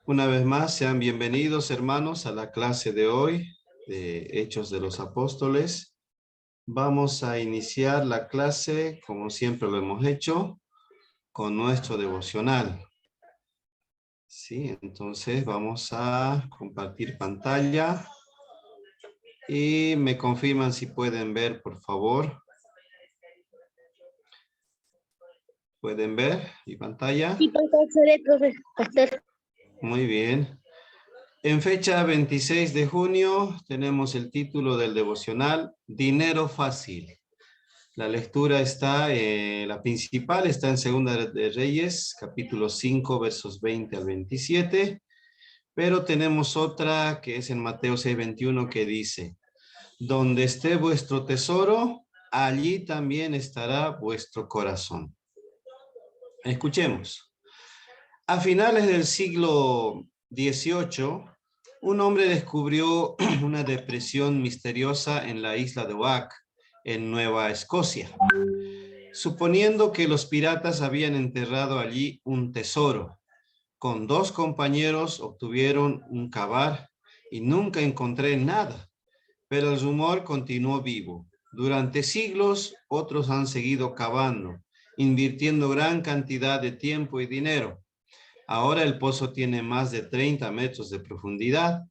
Una vez más, sean bienvenidos, hermanos, a la clase de hoy de Hechos de los Apóstoles. Vamos a iniciar la clase, como siempre lo hemos hecho, con nuestro devocional. Sí, entonces vamos a compartir pantalla y me confirman si pueden ver, por favor. ¿Pueden ver mi pantalla? Sí, profesor. Muy bien. En fecha 26 de junio tenemos el título del devocional, Dinero Fácil. La lectura está, la principal está en Segunda de Reyes, capítulo 5, versos 20 al 27, pero tenemos otra que es en Mateo 6, 21, que dice, donde esté vuestro tesoro, allí también estará vuestro corazón. Escuchemos. A finales del siglo XVIII, un hombre descubrió una depresión misteriosa en la isla de Oak, en Nueva Escocia, suponiendo que los piratas habían enterrado allí un tesoro. Con dos compañeros obtuvieron un cavar y nunca encontré nada, pero el rumor continuó vivo. Durante siglos, otros han seguido cavando, invirtiendo gran cantidad de tiempo y dinero. Ahora el pozo tiene más de 30 metros de profundidad.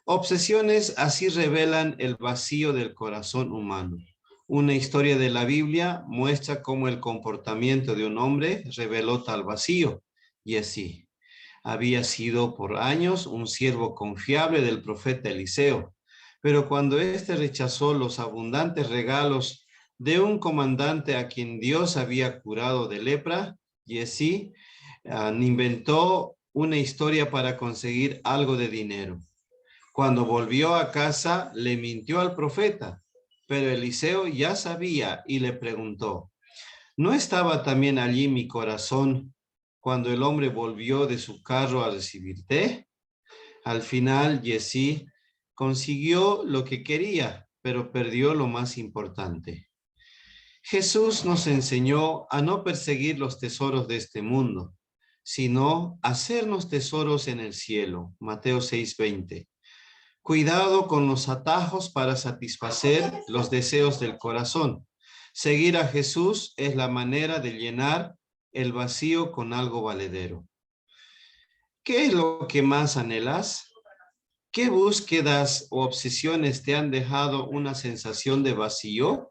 Obsesiones así revelan el vacío del corazón humano. Una historia de la Biblia muestra cómo el comportamiento de un hombre reveló tal vacío. Y así, había sido por años un siervo confiable del profeta Eliseo, pero cuando éste rechazó los abundantes regalos de un comandante a quien Dios había curado de lepra, y así inventó una historia para conseguir algo de dinero. Cuando volvió a casa, le mintió al profeta, pero Eliseo ya sabía y le preguntó, ¿no estaba también allí mi corazón cuando el hombre volvió de su carro a recibirte? Al final, Giezi consiguió lo que quería, pero perdió lo más importante. Jesús nos enseñó a no perseguir los tesoros de este mundo, sino hacernos tesoros en el cielo. Mateo 6:20. Cuidado con los atajos para satisfacer los deseos del corazón. Seguir a Jesús es la manera de llenar el vacío con algo valedero. ¿Qué es lo que más anhelas? ¿Qué búsquedas o obsesiones te han dejado una sensación de vacío?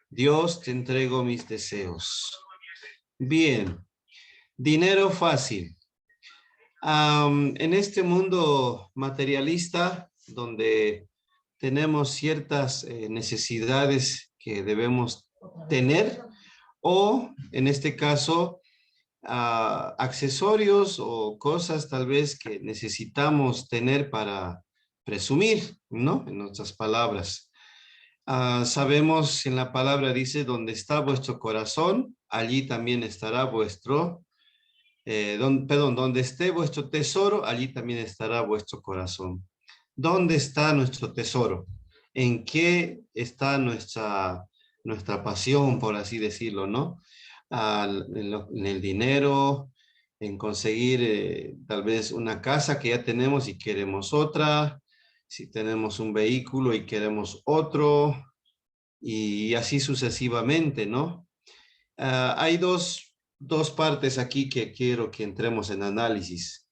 Dios, te entrego mis deseos. Bien, dinero fácil. En este mundo materialista, donde tenemos ciertas necesidades que debemos tener, o en este caso, accesorios o cosas tal vez que necesitamos tener para presumir, ¿no? En nuestras palabras. Sabemos en la palabra dice, donde está vuestro corazón, allí también estará vuestro donde esté vuestro tesoro, allí también estará vuestro corazón. ¿Dónde está nuestro tesoro? ¿En qué está nuestra pasión, por así decirlo, ¿no? En el dinero, en conseguir tal vez una casa que ya tenemos y queremos otra, si tenemos un vehículo y queremos otro, y así sucesivamente, ¿no? Hay dos partes aquí que quiero que entremos en análisis.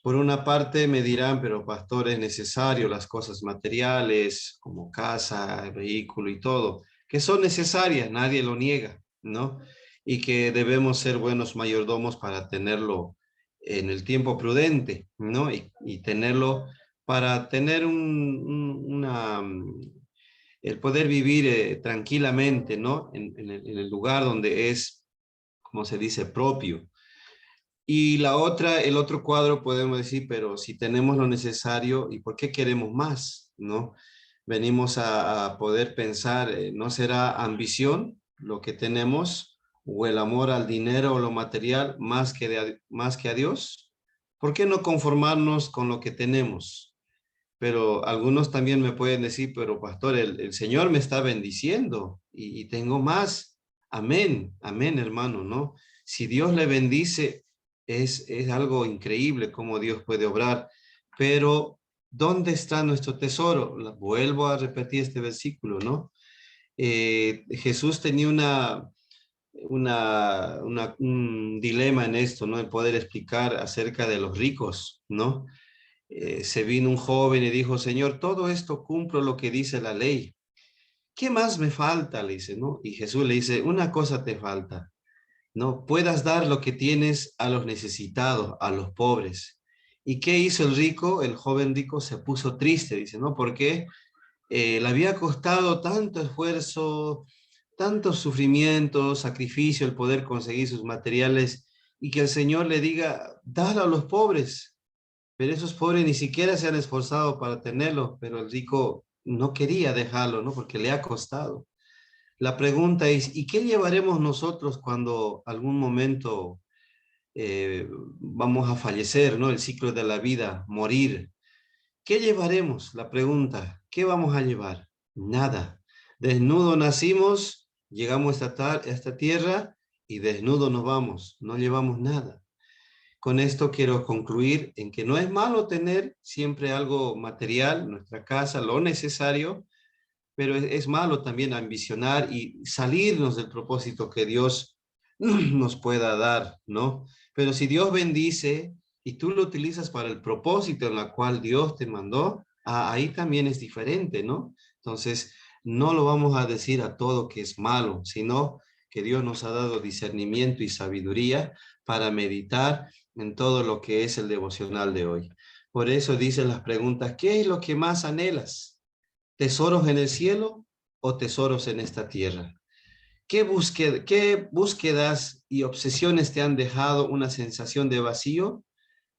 Por una parte me dirán, pero pastor, es necesario las cosas materiales como casa, vehículo y todo, que son necesarias, nadie lo niega, ¿no? Y que debemos ser buenos mayordomos para tenerlo en el tiempo prudente, ¿no? Y tenerlo para tener el poder vivir tranquilamente, ¿no? En el lugar donde es, como se dice, propio. Y la otra, el otro cuadro podemos decir, pero si tenemos lo necesario, ¿y por qué queremos más? ¿No? Venimos a poder pensar, ¿no será ambición lo que tenemos o el amor al dinero o lo material más que a Dios? ¿Por qué no conformarnos con lo que tenemos? Pero algunos también me pueden decir, pero pastor, el Señor me está bendiciendo y tengo más. Amén, amén, hermano, ¿no? Si Dios le bendice, Es algo increíble cómo Dios puede obrar, pero ¿dónde está nuestro tesoro? Vuelvo a repetir este versículo, ¿no? Jesús tenía un dilema en esto, ¿no? El poder explicar acerca de los ricos, ¿no? Se vino un joven y dijo, Señor, todo esto cumplo lo que dice la ley. ¿Qué más me falta? Le dice, ¿no? Y Jesús le dice, una cosa te falta, ¿no? Puedas dar lo que tienes a los necesitados, a los pobres. ¿Y qué hizo el rico? El joven rico se puso triste, dice, ¿no? Porque le había costado tanto esfuerzo, tanto sufrimiento, sacrificio, el poder conseguir sus materiales y que el Señor le diga, dalo a los pobres. Pero esos pobres ni siquiera se han esforzado para tenerlo, pero el rico no quería dejarlo, ¿no? Porque le ha costado. La pregunta es, ¿y qué llevaremos nosotros cuando algún momento vamos a fallecer, ¿no? El ciclo de la vida, morir. ¿Qué llevaremos? La pregunta, ¿qué vamos a llevar? Nada. Desnudo nacimos, llegamos a esta tierra y desnudo nos vamos, no llevamos nada. Con esto quiero concluir en que no es malo tener siempre algo material, nuestra casa, lo necesario, pero es malo también ambicionar y salirnos del propósito que Dios nos pueda dar, ¿no? Pero si Dios bendice y tú lo utilizas para el propósito en el cual Dios te mandó, ahí también es diferente, ¿no? Entonces, no lo vamos a decir a todo que es malo, sino que Dios nos ha dado discernimiento y sabiduría para meditar en todo lo que es el devocional de hoy. Por eso dicen las preguntas, ¿qué es lo que más anhelas? ¿Tesoros en el cielo o tesoros en esta tierra? ¿Qué búsquedas y obsesiones te han dejado una sensación de vacío?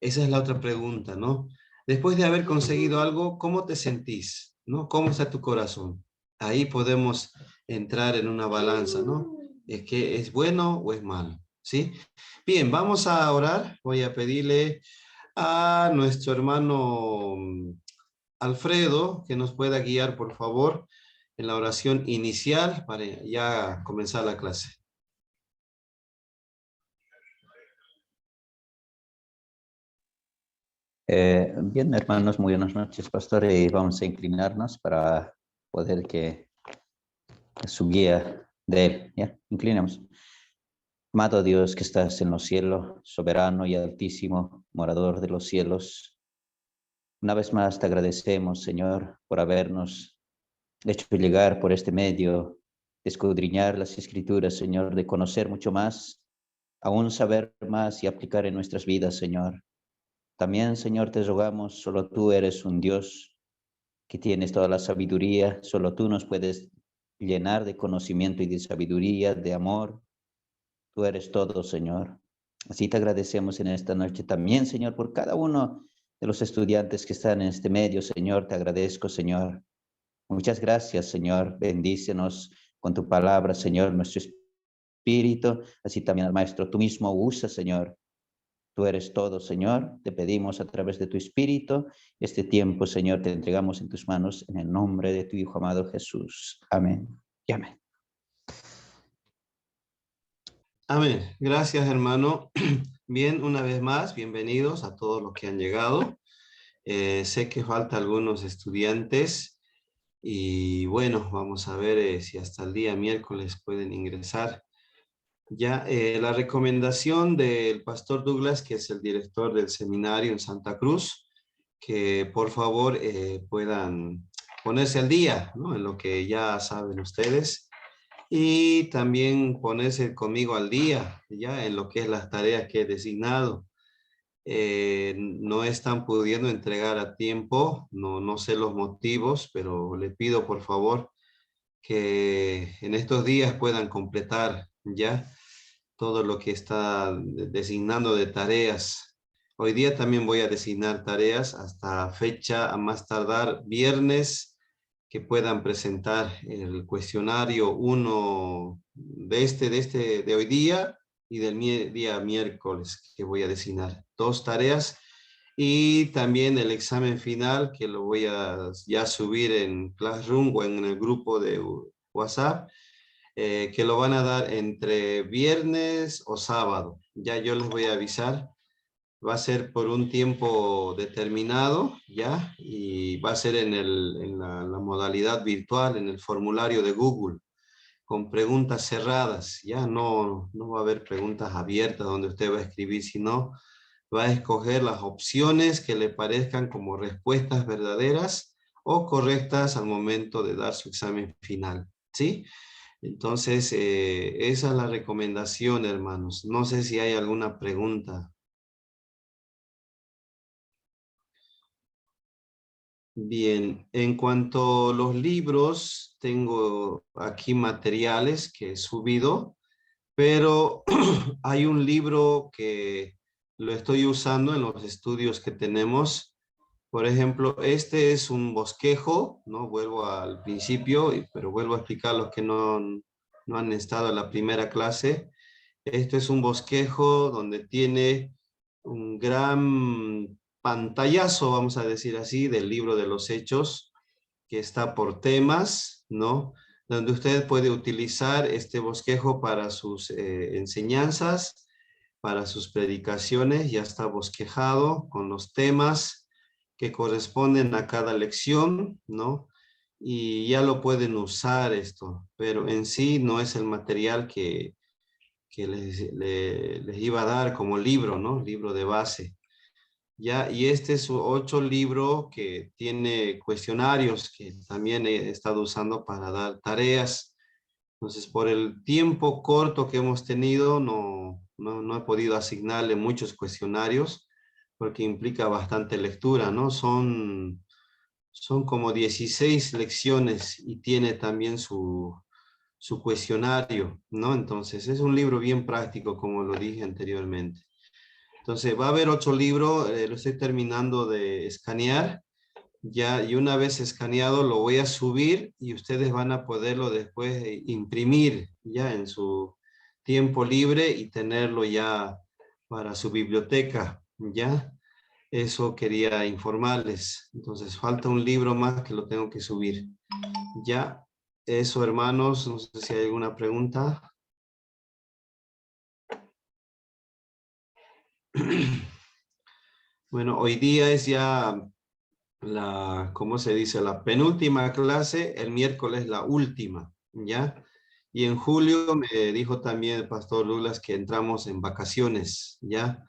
Esa es la otra pregunta, ¿no? Después de haber conseguido algo, ¿cómo te sentís? ¿No? ¿Cómo está tu corazón? Ahí podemos entrar en una balanza, ¿no? ¿Es que es bueno o es malo? ¿Sí? Bien, vamos a orar. Voy a pedirle a nuestro hermano Alfredo que nos pueda guiar, por favor, en la oración inicial para ya comenzar la clase. Bien, hermanos, muy buenas noches, pastor, y vamos a inclinarnos para poder que su guía de él, ¿ya? Inclinemos. Amado Dios que estás en los cielos, soberano y altísimo, morador de los cielos, una vez más te agradecemos, Señor, por habernos hecho llegar por este medio, de escudriñar las Escrituras, Señor, de conocer mucho más, aún saber más y aplicar en nuestras vidas, Señor. También, Señor, te rogamos, solo tú eres un Dios que tienes toda la sabiduría, solo tú nos puedes llenar de conocimiento y de sabiduría, de amor. Tú eres todo, Señor. Así te agradecemos en esta noche también, Señor, por cada uno de los estudiantes que están en este medio, Señor. Te agradezco, Señor. Muchas gracias, Señor. Bendícenos con tu palabra, Señor, nuestro espíritu. Así también al Maestro, tú mismo usa, Señor. Tú eres todo, Señor. Te pedimos a través de tu Espíritu este tiempo, Señor, te entregamos en tus manos en el nombre de tu Hijo amado Jesús. Amén y amén. Amén. Gracias, hermano. Bien, una vez más, bienvenidos a todos los que han llegado. Sé que falta algunos estudiantes y bueno, vamos a ver si hasta el día miércoles pueden ingresar. Ya, la recomendación del pastor Douglas, que es el director del seminario en Santa Cruz, que por favor puedan ponerse al día, ¿no? En lo que ya saben ustedes y también ponerse conmigo al día, ya en lo que es las tareas que he designado. No están pudiendo entregar a tiempo, no sé los motivos, pero le pido por favor que en estos días puedan completar ya todo lo que está designando de tareas. Hoy día también voy a designar tareas hasta fecha, a más tardar viernes, que puedan presentar el cuestionario 1 de hoy día y del día miércoles, que voy a designar 2 tareas. Y también el examen final, que lo voy a ya subir en Classroom o en el grupo de WhatsApp, que lo van a dar entre viernes o sábado. Ya yo les voy a avisar Va a ser por un tiempo determinado, ¿ya? Y va a ser en la modalidad virtual, en el formulario de Google, con preguntas cerradas, ¿ya? No va a haber preguntas abiertas donde usted va a escribir, sino va a escoger las opciones que le parezcan como respuestas verdaderas o correctas al momento de dar su examen final, ¿sí? Entonces, esa es la recomendación, hermanos. No sé si hay alguna pregunta. Bien, en cuanto a los libros, tengo aquí materiales que he subido, pero hay un libro que lo estoy usando en los estudios que tenemos. Por ejemplo, este es un bosquejo, ¿no? Vuelvo al principio, pero vuelvo a explicar a los que no han estado en la primera clase. Este es un bosquejo donde tiene un gran pantallazo, vamos a decir así, del libro de los Hechos, que está por temas, ¿no? Donde usted puede utilizar este bosquejo para sus enseñanzas, para sus predicaciones, ya está bosquejado con los temas que corresponden a cada lección, ¿no? Y ya lo pueden usar esto, pero en sí no es el material que les iba a dar como libro, ¿no? Libro de base. Ya, y este es otro libro que tiene cuestionarios que también he estado usando para dar tareas. Entonces, por el tiempo corto que hemos tenido, no he podido asignarle muchos cuestionarios porque implica bastante lectura, ¿no? Son como 16 lecciones y tiene también su cuestionario, ¿no? Entonces, es un libro bien práctico, como lo dije anteriormente. Entonces, va a haber otro libro, lo estoy terminando de escanear, ya, y una vez escaneado lo voy a subir y ustedes van a poderlo después imprimir ya en su tiempo libre y tenerlo ya para su biblioteca, ¿ya? Eso quería informarles. Entonces, falta un libro más que lo tengo que subir. Ya, eso, hermanos, no sé si hay alguna pregunta. Bueno, hoy día es ya ¿cómo se dice? La penúltima clase, el miércoles la última, ¿ya? Y en julio me dijo también el pastor Lulas que entramos en vacaciones, ¿ya?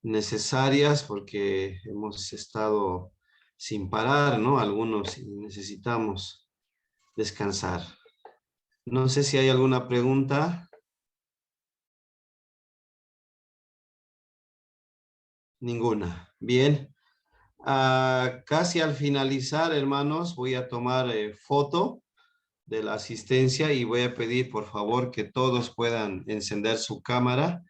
Necesarias porque hemos estado sin parar, ¿no? Algunos y necesitamos descansar. No sé si hay alguna pregunta. Ninguna. Bien. Casi al finalizar, hermanos, voy a tomar foto de la asistencia y voy a pedir por favor que todos puedan encender su cámara,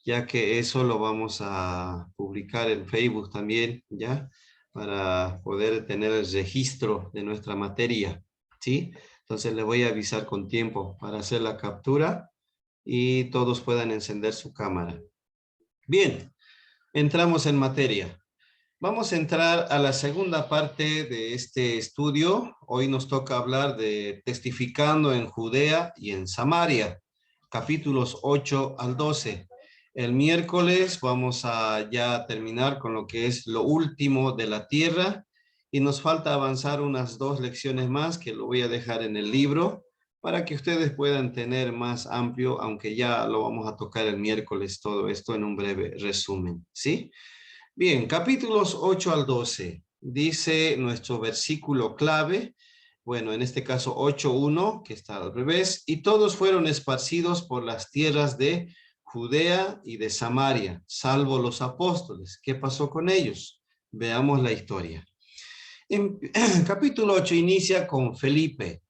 ya que eso lo vamos a publicar en Facebook también, ¿ya? Para poder tener el registro de nuestra materia, ¿sí? Entonces les voy a avisar con tiempo para hacer la captura y todos puedan encender su cámara. Bien, entramos en materia. Vamos a entrar a la segunda parte de este estudio. Hoy nos toca hablar de testificando en Judea y en Samaria, capítulos 8 al 12. El miércoles vamos a ya terminar con lo que es lo último de la tierra y nos falta avanzar unas 2 lecciones más que lo voy a dejar en el libro para que ustedes puedan tener más amplio, aunque ya lo vamos a tocar el miércoles todo esto en un breve resumen, ¿sí? Bien, capítulos 8 al 12. Dice nuestro versículo clave, bueno, en este caso 8:1, que está al revés, y todos fueron esparcidos por las tierras de Judea y de Samaria, salvo los apóstoles. ¿Qué pasó con ellos? Veamos la historia. En capítulo 8 inicia con Felipe,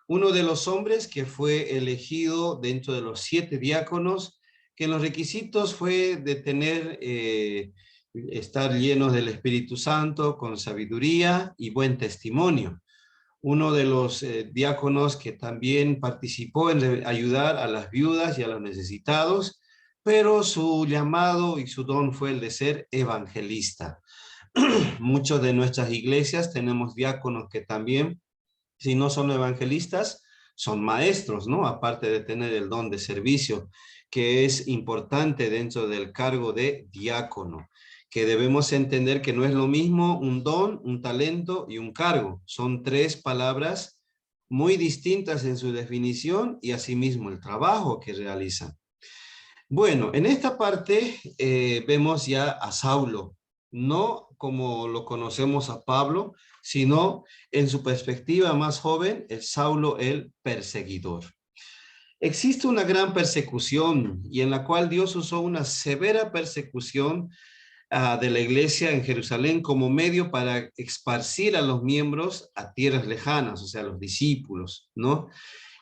uno de los hombres que fue elegido dentro de los 7 diáconos, que los requisitos fue de tener, estar llenos del Espíritu Santo, con sabiduría y buen testimonio. Uno de los diáconos que también participó en ayudar a las viudas y a los necesitados, pero su llamado y su don fue el de ser evangelista. Muchos de nuestras iglesias tenemos diáconos que también, si no son evangelistas, son maestros, ¿no? Aparte de tener el don de servicio. que es importante dentro del cargo de diácono, que debemos entender que no es lo mismo un don, un talento y un cargo. Son tres palabras muy distintas en su definición y asimismo el trabajo que realizan. Bueno, en esta parte vemos ya a Saulo, no como lo conocemos a Pablo, sino en su perspectiva más joven, el Saulo el perseguidor. Existe una gran persecución y en la cual Dios usó una severa persecución de la iglesia en Jerusalén como medio para esparcir a los miembros a tierras lejanas, o sea, a los discípulos, ¿no?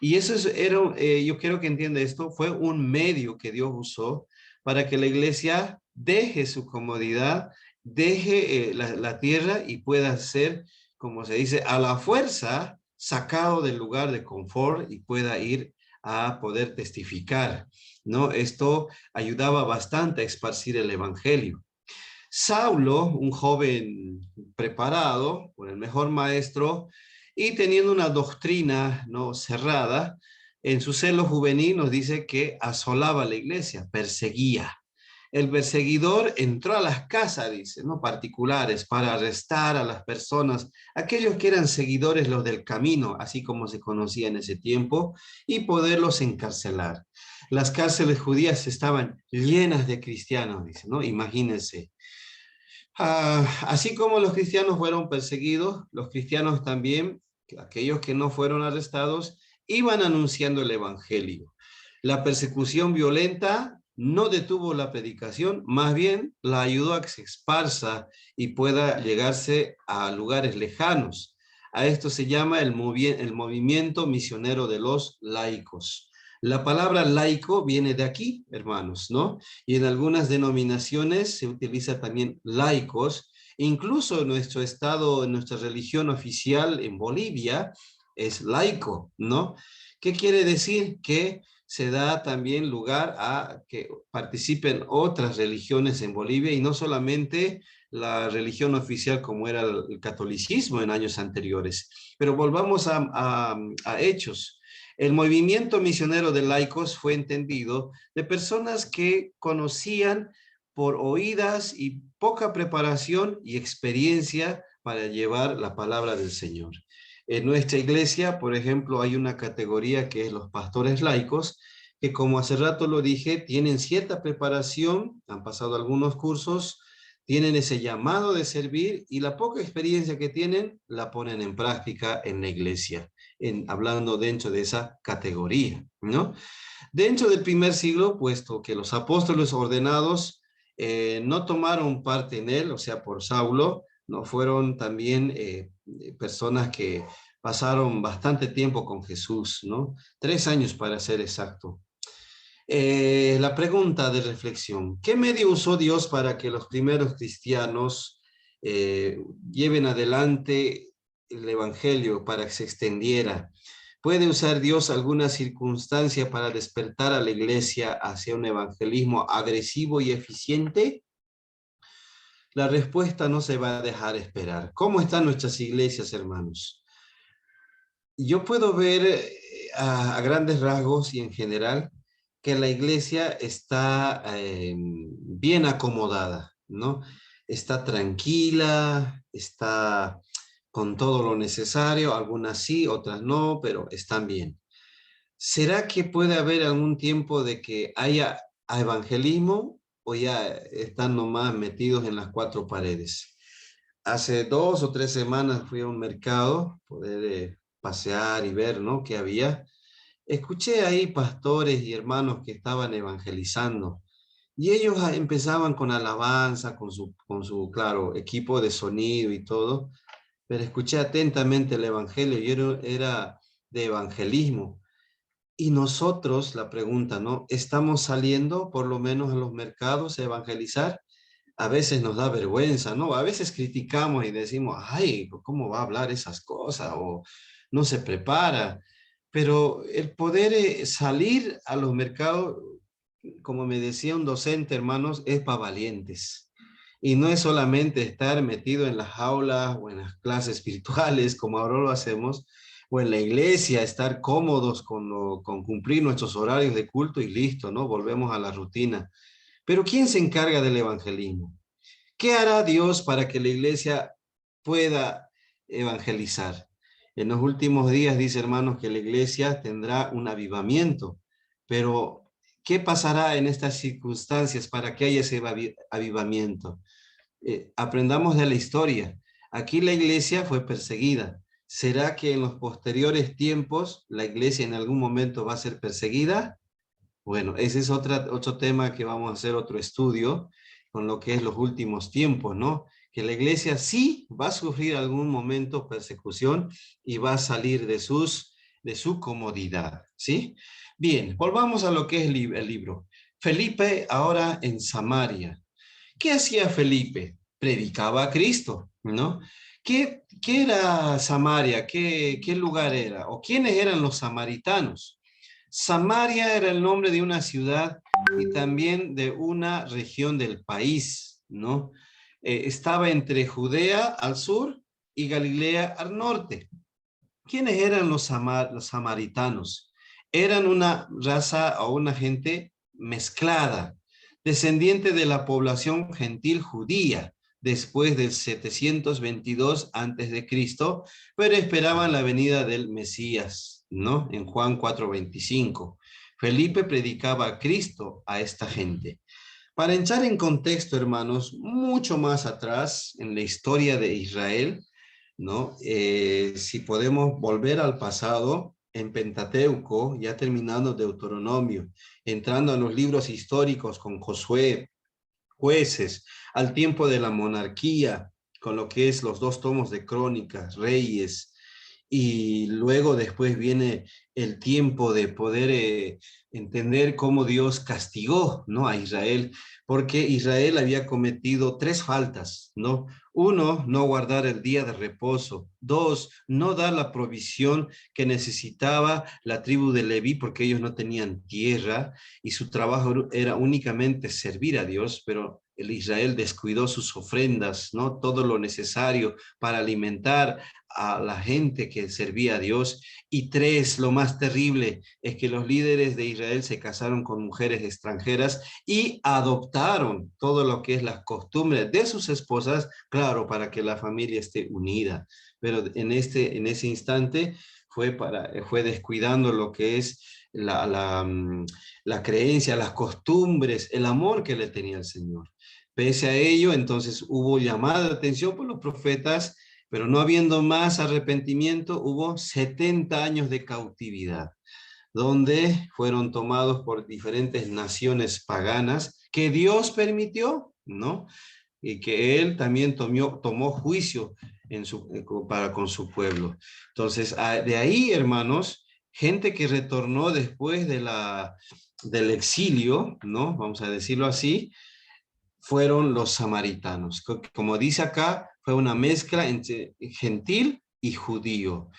Y eso yo quiero que entienda esto, fue un medio que Dios usó para que la iglesia deje su comodidad, deje la tierra y pueda ser, como se dice, a la fuerza sacado del lugar de confort y pueda ir a poder testificar, ¿no? Esto ayudaba bastante a esparcir el evangelio. Saulo, un joven preparado por el mejor maestro y teniendo una doctrina no cerrada, en su celo juvenil nos dice que asolaba la iglesia, perseguía. El perseguidor entró a las casas, dice, no particulares, para arrestar a las personas, aquellos que eran seguidores, los del camino, así como se conocía en ese tiempo, y poderlos encarcelar. Las cárceles judías estaban llenas de cristianos, dice, ¿no? Imagínense. Así como los cristianos fueron perseguidos, los cristianos también, aquellos que no fueron arrestados, iban anunciando el evangelio. La persecución violenta no detuvo la predicación, más bien la ayudó a que se esparza y pueda llegarse a lugares lejanos. A esto se llama el movimiento misionero de los laicos. La palabra laico viene de aquí, hermanos, ¿no? Y en algunas denominaciones se utiliza también laicos. Incluso en nuestro estado, en nuestra religión oficial en Bolivia, es laico, ¿no? ¿Qué quiere decir? Que se da también lugar a que participen otras religiones en Bolivia y no solamente la religión oficial como era el catolicismo en años anteriores. Pero volvamos a hechos. El movimiento misionero de laicos fue entendido de personas que conocían por oídas y poca preparación y experiencia para llevar la palabra del Señor. En nuestra iglesia, por ejemplo, hay una categoría que es los pastores laicos, que como hace rato lo dije, tienen cierta preparación, han pasado algunos cursos, tienen ese llamado de servir y la poca experiencia que tienen la ponen en práctica en la iglesia. Hablando dentro de esa categoría, ¿no? Dentro del primer siglo, puesto que los apóstoles ordenados no tomaron parte en él, o sea, por Saulo, no fueron también personas que pasaron bastante tiempo con Jesús, ¿no? 3 años para ser exacto. La pregunta de reflexión, ¿qué medio usó Dios para que los primeros cristianos lleven adelante el evangelio para que se extendiera? ¿Puede usar Dios alguna circunstancia para despertar a la iglesia hacia un evangelismo agresivo y eficiente? La respuesta no se va a dejar esperar. ¿Cómo están nuestras iglesias, hermanos? Yo puedo ver a grandes rasgos y en general que la iglesia está bien acomodada, ¿no? Está tranquila, está con todo lo necesario, algunas sí, otras no, pero están bien. ¿Será que puede haber algún tiempo de que haya evangelismo o ya están nomás metidos en las 4 paredes? Hace 2 o 3 semanas fui a un mercado, poder pasear y ver, ¿no?, qué había. Escuché ahí pastores y hermanos que estaban evangelizando y ellos empezaban con alabanza, con su, claro, equipo de sonido y todo, pero escuché atentamente el evangelio y era de evangelismo. Y nosotros, la pregunta, ¿no? ¿Estamos saliendo por lo menos a los mercados a evangelizar? A veces nos da vergüenza, ¿no? A veces criticamos y decimos, ay, ¿cómo va a hablar esas cosas? O no se prepara. Pero el poder salir a los mercados, como me decía un docente, hermanos, es para valientes. Y no es solamente estar metido en las aulas o en las clases virtuales, como ahora lo hacemos, o en la iglesia, estar cómodos con cumplir nuestros horarios de culto y listo, ¿no? Volvemos a la rutina. Pero ¿quién se encarga del evangelismo? ¿Qué hará Dios para que la iglesia pueda evangelizar? En los últimos días, dice hermanos, que la iglesia tendrá un avivamiento, pero ¿qué pasará en estas circunstancias para que haya ese avivamiento? Aprendamos de la historia. Aquí la iglesia fue perseguida. ¿Será que en los posteriores tiempos la iglesia en algún momento va a ser perseguida? Bueno, ese es otro tema que vamos a hacer otro estudio con lo que es los últimos tiempos, ¿no? Que la iglesia sí va a sufrir algún momento persecución y va a salir de su comodidad, ¿sí? Bien, volvamos a lo que es el libro. Felipe ahora en Samaria. ¿Qué hacía Felipe? Predicaba a Cristo, ¿no? ¿Qué era Samaria? ¿Qué lugar era? ¿O quiénes eran los samaritanos? Samaria era el nombre de una ciudad y también de una región del país, ¿no? Estaba entre Judea al sur y Galilea al norte. ¿Quiénes eran los samaritanos? Eran una raza o una gente mezclada, descendiente de la población gentil judía después del 722 antes de Cristo, pero esperaban la venida del Mesías, ¿no? En Juan 4:25. Felipe predicaba a Cristo a esta gente. Para entrar en contexto, hermanos, mucho más atrás en la historia de Israel, ¿no? Si podemos volver al pasado, en Pentateuco, ya terminando Deuteronomio, entrando a los libros históricos con Josué, Jueces, al tiempo de la monarquía, con lo que es los 2 tomos de Crónicas, Reyes, y luego después viene el tiempo de poder entender cómo Dios castigó, ¿no? A Israel, porque Israel había cometido 3 faltas, ¿no? 1, no guardar el día de reposo. 2, no dar la provisión que necesitaba la tribu de Leví porque ellos no tenían tierra y su trabajo era únicamente servir a Dios, pero el Israel descuidó sus ofrendas, ¿no? Todo lo necesario para alimentar a la gente que servía a Dios. Y 3, lo más terrible, es que los líderes de Israel se casaron con mujeres extranjeras y adoptaron todo lo que es las costumbres de sus esposas, claro, para que la familia esté unida. Pero en ese instante fue descuidando lo que es la creencia, las costumbres, el amor que le tenía el Señor. Pese a ello, entonces hubo llamada de atención por los profetas, pero no habiendo más arrepentimiento, hubo 70 años de cautividad, donde fueron tomados por diferentes naciones paganas que Dios permitió, ¿no? Y que Él también tomó juicio para con su pueblo. Entonces, de ahí, hermanos, gente que retornó después del exilio, ¿no? Vamos a decirlo así, fueron los samaritanos. Como dice acá, fue una mezcla entre gentil y judío.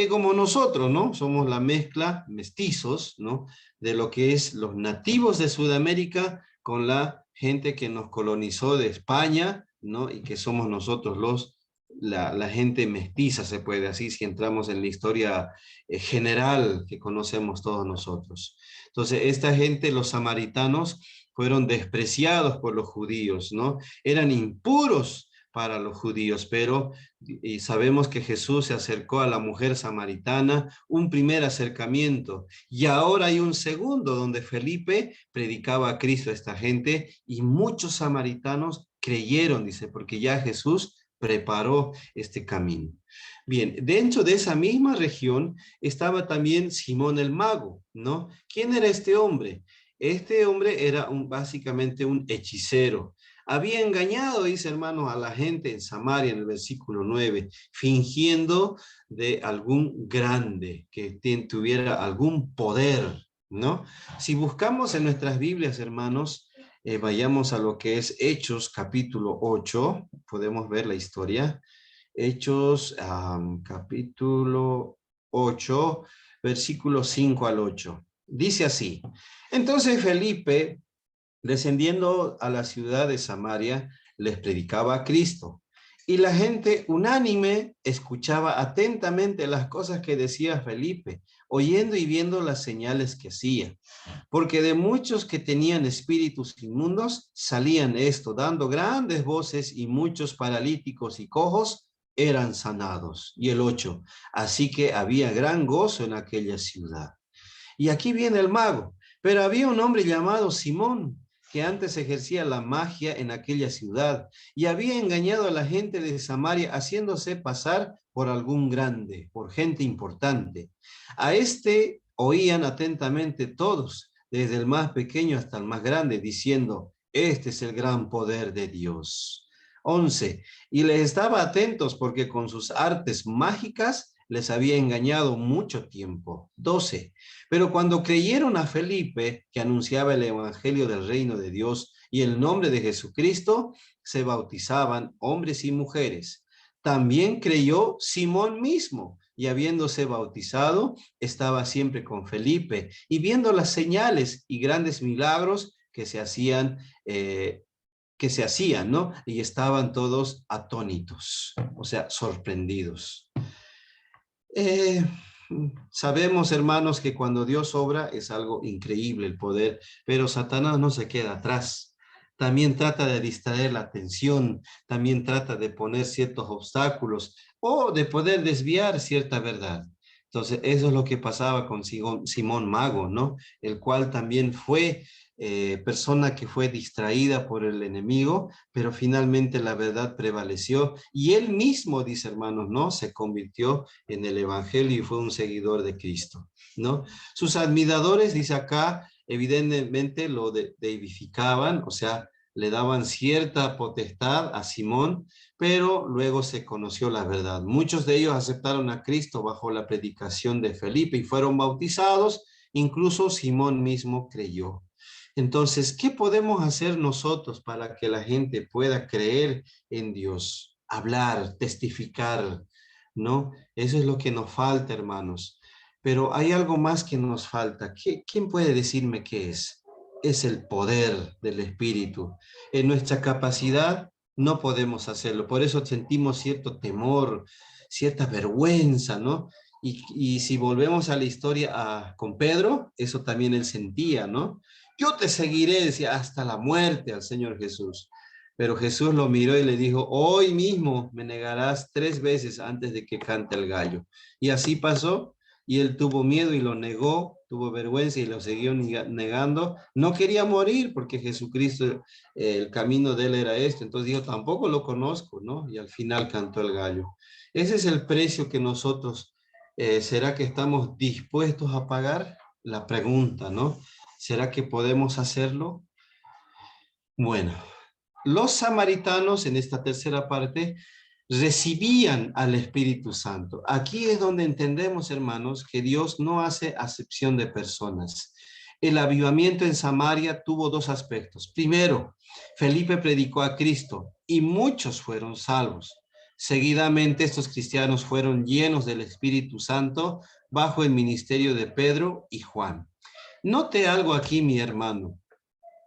Como nosotros, ¿no? Somos la mezcla, mestizos, ¿no? De lo que es los nativos de Sudamérica con la gente que nos colonizó de España, ¿no? Y que somos nosotros la gente mestiza, se puede decir, si entramos en la historia general que conocemos todos nosotros. Entonces, esta gente, los samaritanos, fueron despreciados por los judíos, ¿no? Eran impuros para los judíos, pero y sabemos que Jesús se acercó a la mujer samaritana, un primer acercamiento, y ahora hay un segundo donde Felipe predicaba a Cristo a esta gente y muchos samaritanos creyeron, dice, porque ya Jesús preparó este camino. Bien, dentro de esa misma región estaba también Simón el Mago, ¿no? ¿Quién era este hombre? Este hombre era básicamente un hechicero. Había engañado, dice hermanos, a la gente en Samaria en el versículo 9, fingiendo de algún grande que tuviera algún poder, ¿no? Si buscamos en nuestras Biblias, hermanos, vayamos a lo que es Hechos capítulo 8, podemos ver la historia. Hechos capítulo 8, versículos 5 al 8. Dice así: entonces Felipe, descendiendo a la ciudad de Samaria, les predicaba a Cristo Y la gente unánime escuchaba atentamente las cosas que decía Felipe, oyendo y viendo las señales que hacía. Porque de muchos que tenían espíritus inmundos salían esto, dando grandes voces, y muchos paralíticos y cojos eran sanados. Y el 8, así que había gran gozo en aquella ciudad. Y aquí viene el mago. Pero había un hombre llamado Simón, que antes ejercía la magia en aquella ciudad, y había engañado a la gente de Samaria, haciéndose pasar por algún grande, por gente importante. A este oían atentamente todos, desde el más pequeño hasta el más grande, diciendo, este es el gran poder de Dios. 11. Y les estaba atentos porque con sus artes mágicas les había engañado mucho tiempo. 12. Pero cuando creyeron a Felipe, que anunciaba el evangelio del reino de Dios y el nombre de Jesucristo, se bautizaban hombres y mujeres. También creyó Simón mismo, y habiéndose bautizado, estaba siempre con Felipe, y viendo las señales y grandes milagros que se hacían, ¿no? Y estaban todos atónitos, o sea, sorprendidos. Eh, Sabemos, hermanos, que cuando Dios obra es algo increíble el poder, pero Satanás no se queda atrás. También trata de distraer la atención, también trata de poner ciertos obstáculos o de poder desviar cierta verdad. Entonces, eso es lo que pasaba con Simón Mago, ¿no? El cual también fue persona que fue distraída por el enemigo, pero finalmente la verdad prevaleció y él mismo, dice hermanos, ¿no? Se convirtió en el evangelio y fue un seguidor de Cristo, ¿no? Sus admiradores, dice acá, evidentemente lo deificaban, o sea, le daban cierta potestad a Simón, pero luego se conoció la verdad. Muchos de ellos aceptaron a Cristo bajo la predicación de Felipe y fueron bautizados, incluso Simón mismo creyó. Entonces, ¿qué podemos hacer nosotros para que la gente pueda creer en Dios? Hablar, testificar, ¿no? Eso es lo que nos falta, hermanos. Pero hay algo más que nos falta. ¿Quién puede decirme qué es? Es el poder del Espíritu. En nuestra capacidad no podemos hacerlo. Por eso sentimos cierto temor, cierta vergüenza, ¿no? Y si volvemos a la historia con Pedro, eso también él sentía, ¿no? Yo te seguiré, decía, hasta la muerte al Señor Jesús. Pero Jesús lo miró y le dijo, hoy mismo me negarás 3 veces antes de que cante el gallo. Y así pasó, y él tuvo miedo y lo negó, tuvo vergüenza y lo siguió negando. No quería morir porque Jesucristo, el camino de él era este. Entonces dijo, tampoco lo conozco, ¿no? Y al final cantó el gallo. Ese es el precio que nosotros, ¿será que estamos dispuestos a pagar? La pregunta, ¿no? ¿Será que podemos hacerlo? Bueno, los samaritanos en esta tercera parte recibían al Espíritu Santo. Aquí es donde entendemos, hermanos, que Dios no hace acepción de personas. El avivamiento en Samaria tuvo 2 aspectos. Primero, Felipe predicó a Cristo y muchos fueron salvos. Seguidamente, estos cristianos fueron llenos del Espíritu Santo bajo el ministerio de Pedro y Juan. Note algo aquí, mi hermano.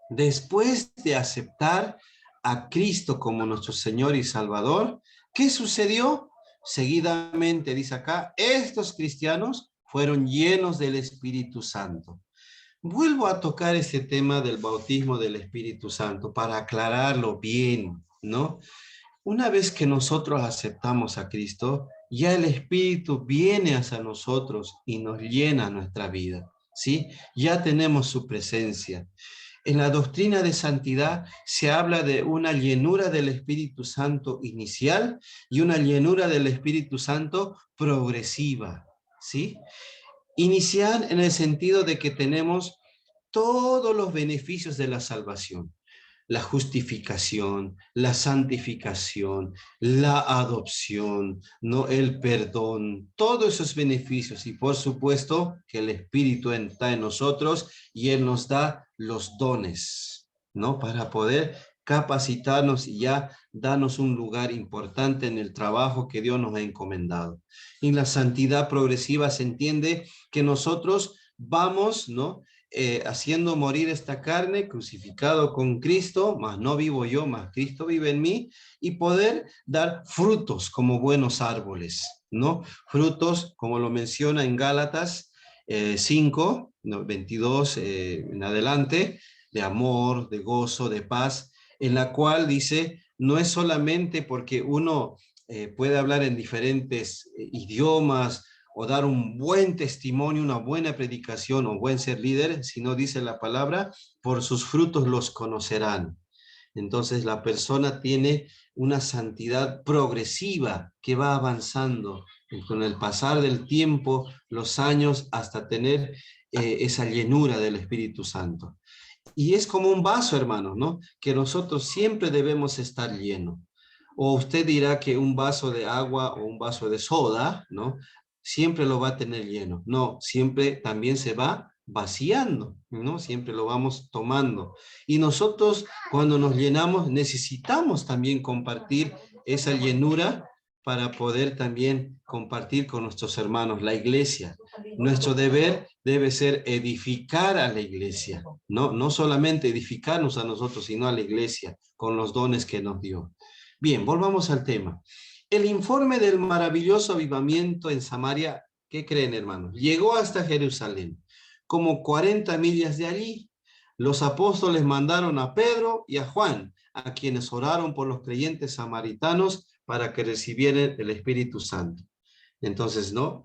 Después de aceptar a Cristo como nuestro Señor y Salvador, ¿qué sucedió? Seguidamente, dice acá, estos cristianos fueron llenos del Espíritu Santo. Vuelvo a tocar ese tema del bautismo del Espíritu Santo para aclararlo bien, ¿no? Una vez que nosotros aceptamos a Cristo, ya el Espíritu viene hacia nosotros y nos llena nuestra vida, ¿sí? Ya tenemos su presencia. En la doctrina de santidad se habla de una llenura del Espíritu Santo inicial y una llenura del Espíritu Santo progresiva, ¿sí? Inicial en el sentido de que tenemos todos los beneficios de la salvación. La justificación, la santificación, la adopción, ¿no? El perdón, todos esos beneficios y por supuesto que el Espíritu está en nosotros y Él nos da los dones, ¿no? Para poder capacitarnos y ya darnos un lugar importante en el trabajo que Dios nos ha encomendado. En la santidad progresiva se entiende que nosotros vamos, ¿no? haciendo morir esta carne, crucificado con Cristo, mas no vivo yo, mas Cristo vive en mí, y poder dar frutos como buenos árboles, ¿no? Frutos, como lo menciona en Gálatas 5, no, 22 en adelante, de amor, de gozo, de paz, en la cual dice, no es solamente porque uno puede hablar en diferentes idiomas, o dar un buen testimonio, una buena predicación o buen ser líder, sino dice la palabra, por sus frutos los conocerán. Entonces la persona tiene una santidad progresiva que va avanzando con el pasar del tiempo, los años, hasta tener esa llenura del Espíritu Santo. Y es como un vaso, hermanos, ¿no? Que nosotros siempre debemos estar llenos. O usted dirá que un vaso de agua o un vaso de soda, ¿no? Siempre lo va a tener lleno. No, siempre también se va vaciando, ¿no? Siempre lo vamos tomando. Y nosotros cuando nos llenamos necesitamos también compartir esa llenura para poder también compartir con nuestros hermanos, la iglesia. Nuestro deber debe ser edificar a la iglesia, ¿no? No solamente edificarnos a nosotros, sino a la iglesia con los dones que nos dio. Bien, volvamos al tema. El informe del maravilloso avivamiento en Samaria, ¿qué creen, hermanos? Llegó hasta Jerusalén, como 40 millas de allí. Los apóstoles mandaron a Pedro y a Juan, a quienes oraron por los creyentes samaritanos para que recibieran el Espíritu Santo. Entonces, ¿no?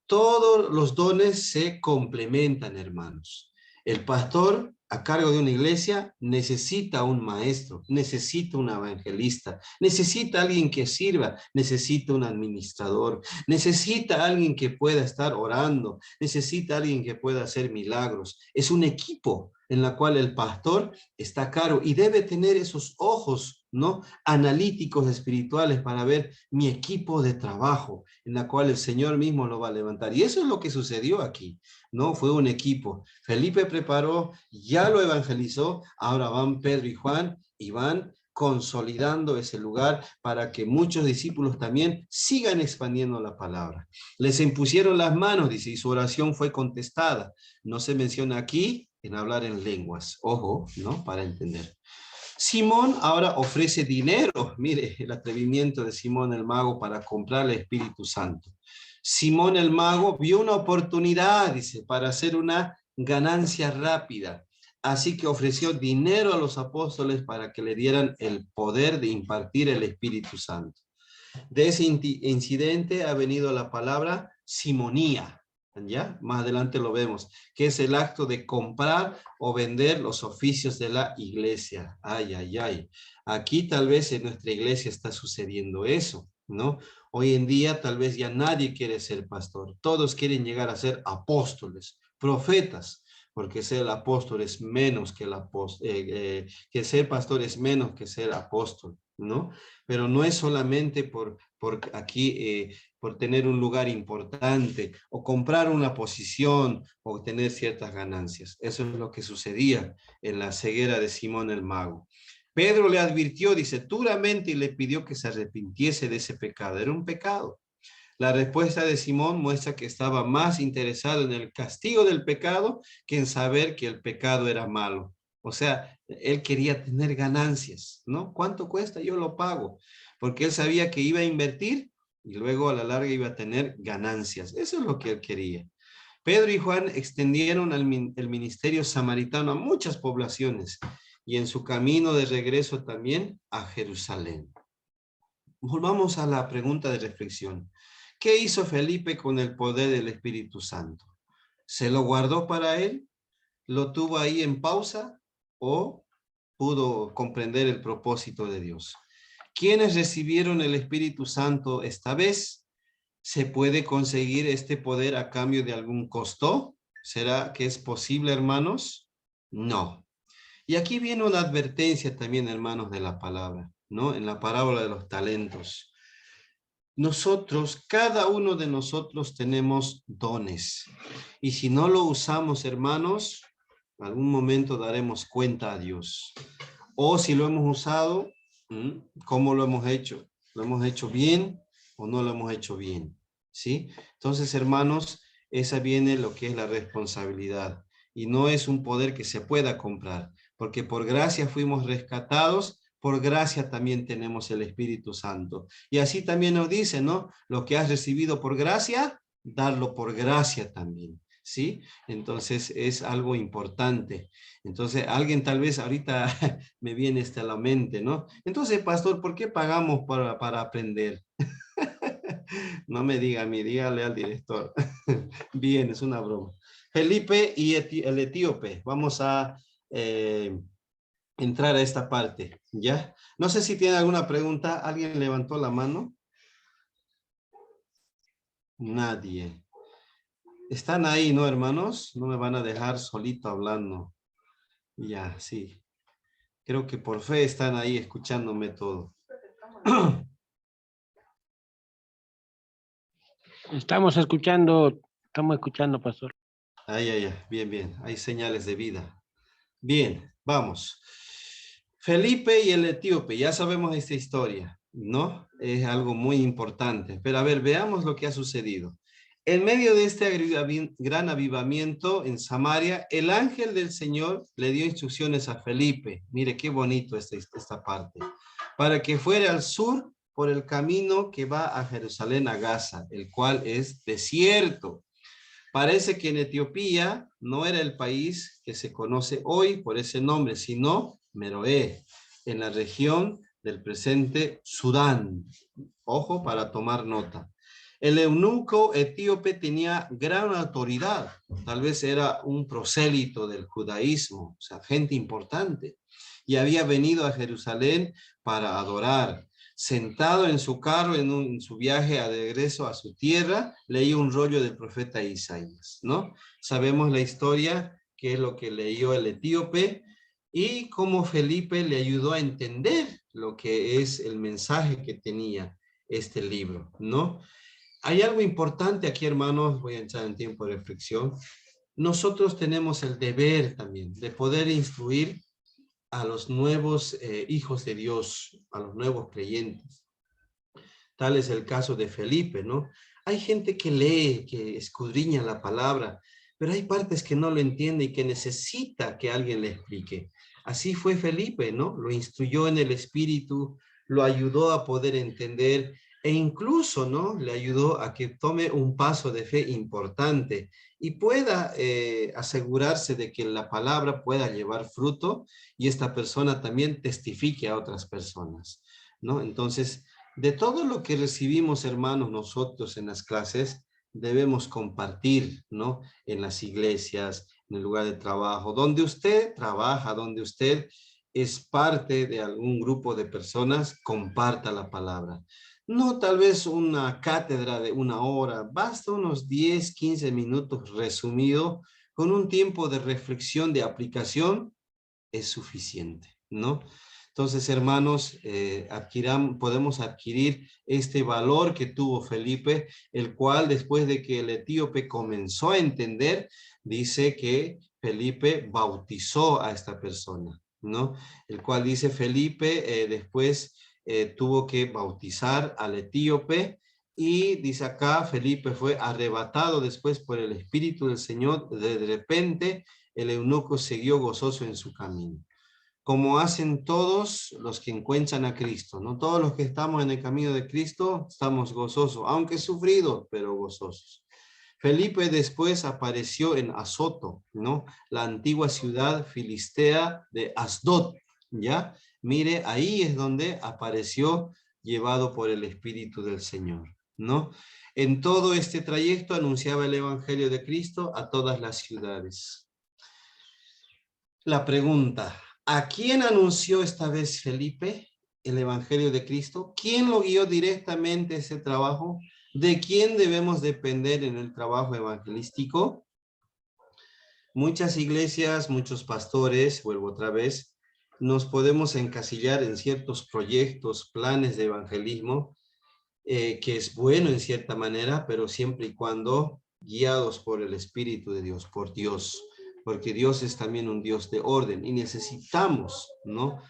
Todos los dones se complementan, hermanos. El pastor a cargo de una iglesia necesita un maestro, necesita un evangelista, necesita alguien que sirva, necesita un administrador, necesita alguien que pueda estar orando, necesita alguien que pueda hacer milagros. Es un equipo en la cual el pastor está a cargo y debe tener esos ojos, ¿no? Analíticos espirituales para ver mi equipo de trabajo, en la cual el Señor mismo lo va a levantar. Y eso es lo que sucedió aquí, ¿no? Fue un equipo. Felipe preparó, ya lo evangelizó, ahora van Pedro y Juan y van consolidando ese lugar para que muchos discípulos también sigan expandiendo la palabra. Les impusieron las manos, dice, y su oración fue contestada. No se menciona aquí en hablar en lenguas. Ojo, ¿no? Para entender. Simón ahora ofrece dinero. Mire el atrevimiento de Simón el mago para comprar el Espíritu Santo. Simón el mago vio una oportunidad, dice, para hacer una ganancia rápida. Así que ofreció dinero a los apóstoles para que le dieran el poder de impartir el Espíritu Santo. De ese incidente ha venido la palabra simonía. ¿Ya? Más adelante lo vemos, que es el acto de comprar o vender los oficios de la iglesia. Ay, ay, ay. Aquí tal vez en nuestra iglesia está sucediendo eso, ¿no? Hoy en día tal vez ya nadie quiere ser pastor. Todos quieren llegar a ser apóstoles, profetas, porque ser apóstol es menos que que ser pastor es menos que ser apóstol, ¿no? Pero no es solamente por aquí por tener un lugar importante o comprar una posición o tener ciertas ganancias. Eso es lo que sucedía en la ceguera de Simón el mago. Pedro le advirtió, dice, duramente y le pidió que se arrepintiese de ese pecado. Era un pecado. La respuesta de Simón muestra que estaba más interesado en el castigo del pecado que en saber que el pecado era malo. O sea, él quería tener ganancias, ¿no? ¿Cuánto cuesta? Yo lo pago. Porque él sabía que iba a invertir y luego a la larga iba a tener ganancias. Eso es lo que él quería. Pedro y Juan extendieron el ministerio samaritano a muchas poblaciones y en su camino de regreso también a Jerusalén. Volvamos a la pregunta de reflexión. ¿Qué hizo Felipe con el poder del Espíritu Santo? ¿Se lo guardó para él? ¿Lo tuvo ahí en pausa? ¿O pudo comprender el propósito de Dios? ¿Quiénes recibieron el Espíritu Santo esta vez? ¿Se puede conseguir este poder a cambio de algún costo? ¿Será que es posible, hermanos? No. Y aquí viene una advertencia también, hermanos, de la palabra, ¿no? En la parábola de los talentos. Nosotros, cada uno de nosotros tenemos dones. Y si no lo usamos, hermanos, en algún momento daremos cuenta a Dios. O si lo hemos usado, ¿cómo lo hemos hecho? ¿Lo hemos hecho bien o no lo hemos hecho bien? ¿Sí? Entonces, hermanos, esa viene lo que es la responsabilidad. y no es un poder que se pueda comprar, porque por gracia fuimos rescatados, por gracia también tenemos el Espíritu Santo. Y así también nos dice, ¿no? Lo que has recibido por gracia, darlo por gracia también, ¿sí? Entonces es algo importante. Entonces alguien tal vez ahorita me viene a la mente, ¿no? Entonces, pastor, ¿por qué pagamos para aprender? No me diga a mí, dígale al director. Bien, es una broma. Felipe y el etíope. Vamos a entrar a esta parte, ¿ya? No sé si tiene alguna pregunta. ¿Alguien levantó la mano? Nadie. Están ahí, ¿no, hermanos? No me van a dejar solito hablando. Ya, sí. Creo que por fe están ahí escuchándome todo. Estamos escuchando, pastor. Ay, ay, ay. Bien, bien. Hay señales de vida. Bien, vamos. Felipe y el etíope, ya sabemos esta historia, ¿no? Es algo muy importante. Pero a ver, veamos lo que ha sucedido. En medio de este gran avivamiento en Samaria, el ángel del Señor le dio instrucciones a Felipe. Mire qué bonito esta parte. Para que fuera al sur por el camino que va a Jerusalén, a Gaza, el cual es desierto. Parece que en Etiopía no era el país que se conoce hoy por ese nombre, sino Meroé, en la región del presente Sudán. Ojo para tomar nota. El eunuco etíope tenía gran autoridad, tal vez era un prosélito del judaísmo, o sea, gente importante, y había venido a Jerusalén para adorar. Sentado en su carro en su viaje de regreso a su tierra, leía un rollo del profeta Isaías, ¿no? Sabemos la historia, que es lo que leyó el etíope, y cómo Felipe le ayudó a entender lo que es el mensaje que tenía este libro, ¿no? Hay algo importante aquí, hermanos, voy a entrar en tiempo de reflexión. Nosotros tenemos el deber también de poder instruir a los nuevos hijos de Dios, a los nuevos creyentes. Tal es el caso de Felipe, ¿no? Hay gente que lee, que escudriña la palabra, pero hay partes que no lo entiende y que necesita que alguien le explique. Así fue Felipe, ¿no? Lo instruyó en el espíritu, lo ayudó a poder entender e incluso, ¿no? Le ayudó a que tome un paso de fe importante y pueda asegurarse de que la palabra pueda llevar fruto y esta persona también testifique a otras personas, ¿no? Entonces, de todo lo que recibimos, hermanos, nosotros en las clases, debemos compartir, ¿no? En las iglesias, en el lugar de trabajo, donde usted trabaja, donde usted es parte de algún grupo de personas, comparta la palabra. No tal vez una cátedra de 1 hora, basta unos 10, 15 minutos resumido, con un tiempo de reflexión, de aplicación, es suficiente, ¿no? Entonces, hermanos, podemos adquirir este valor que tuvo Felipe, el cual después de que el etíope comenzó a entender, dice que Felipe bautizó a esta persona, ¿no? El cual dice Felipe después tuvo que bautizar al etíope y dice acá, Felipe fue arrebatado después por el Espíritu del Señor, de repente el eunuco siguió gozoso en su camino. Como hacen todos los que encuentran a Cristo, ¿no? Todos los que estamos en el camino de Cristo estamos gozosos, aunque sufridos, pero gozosos. Felipe después apareció en Azoto, ¿no? La antigua ciudad filistea de Asdod, ¿ya? Mire, ahí es donde apareció llevado por el Espíritu del Señor, ¿no? En todo este trayecto anunciaba el Evangelio de Cristo a todas las ciudades. La pregunta, ¿a quién anunció esta vez Felipe el Evangelio de Cristo? ¿Quién lo guió directamente ese trabajo? ¿De quién debemos depender en el trabajo evangelístico? Muchas iglesias, muchos pastores, vuelvo otra vez, nos podemos encasillar en ciertos proyectos, planes de evangelismo, que es bueno en cierta manera, pero siempre y cuando guiados por el Espíritu de Dios, por Dios, porque Dios es también un Dios de orden y necesitamos, ¿no?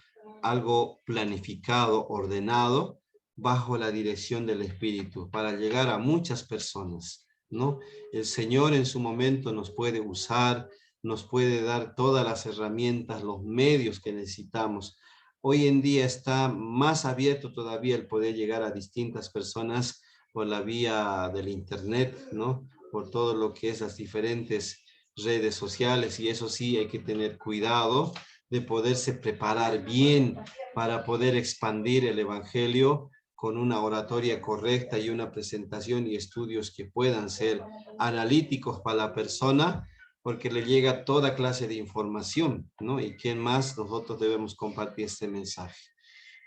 Algo planificado, ordenado, bajo la dirección del Espíritu, para llegar a muchas personas, ¿no? El Señor en su momento nos puede usar nos puede dar todas las herramientas, los medios que necesitamos. Hoy en día está más abierto todavía el poder llegar a distintas personas por la vía del internet, ¿no? Por todo lo que es las diferentes redes sociales, y eso sí hay que tener cuidado de poderse preparar bien para poder expandir el evangelio con una oratoria correcta y una presentación y estudios que puedan ser analíticos para la persona, porque le llega toda clase de información, ¿no? Y quién más, nosotros debemos compartir este mensaje.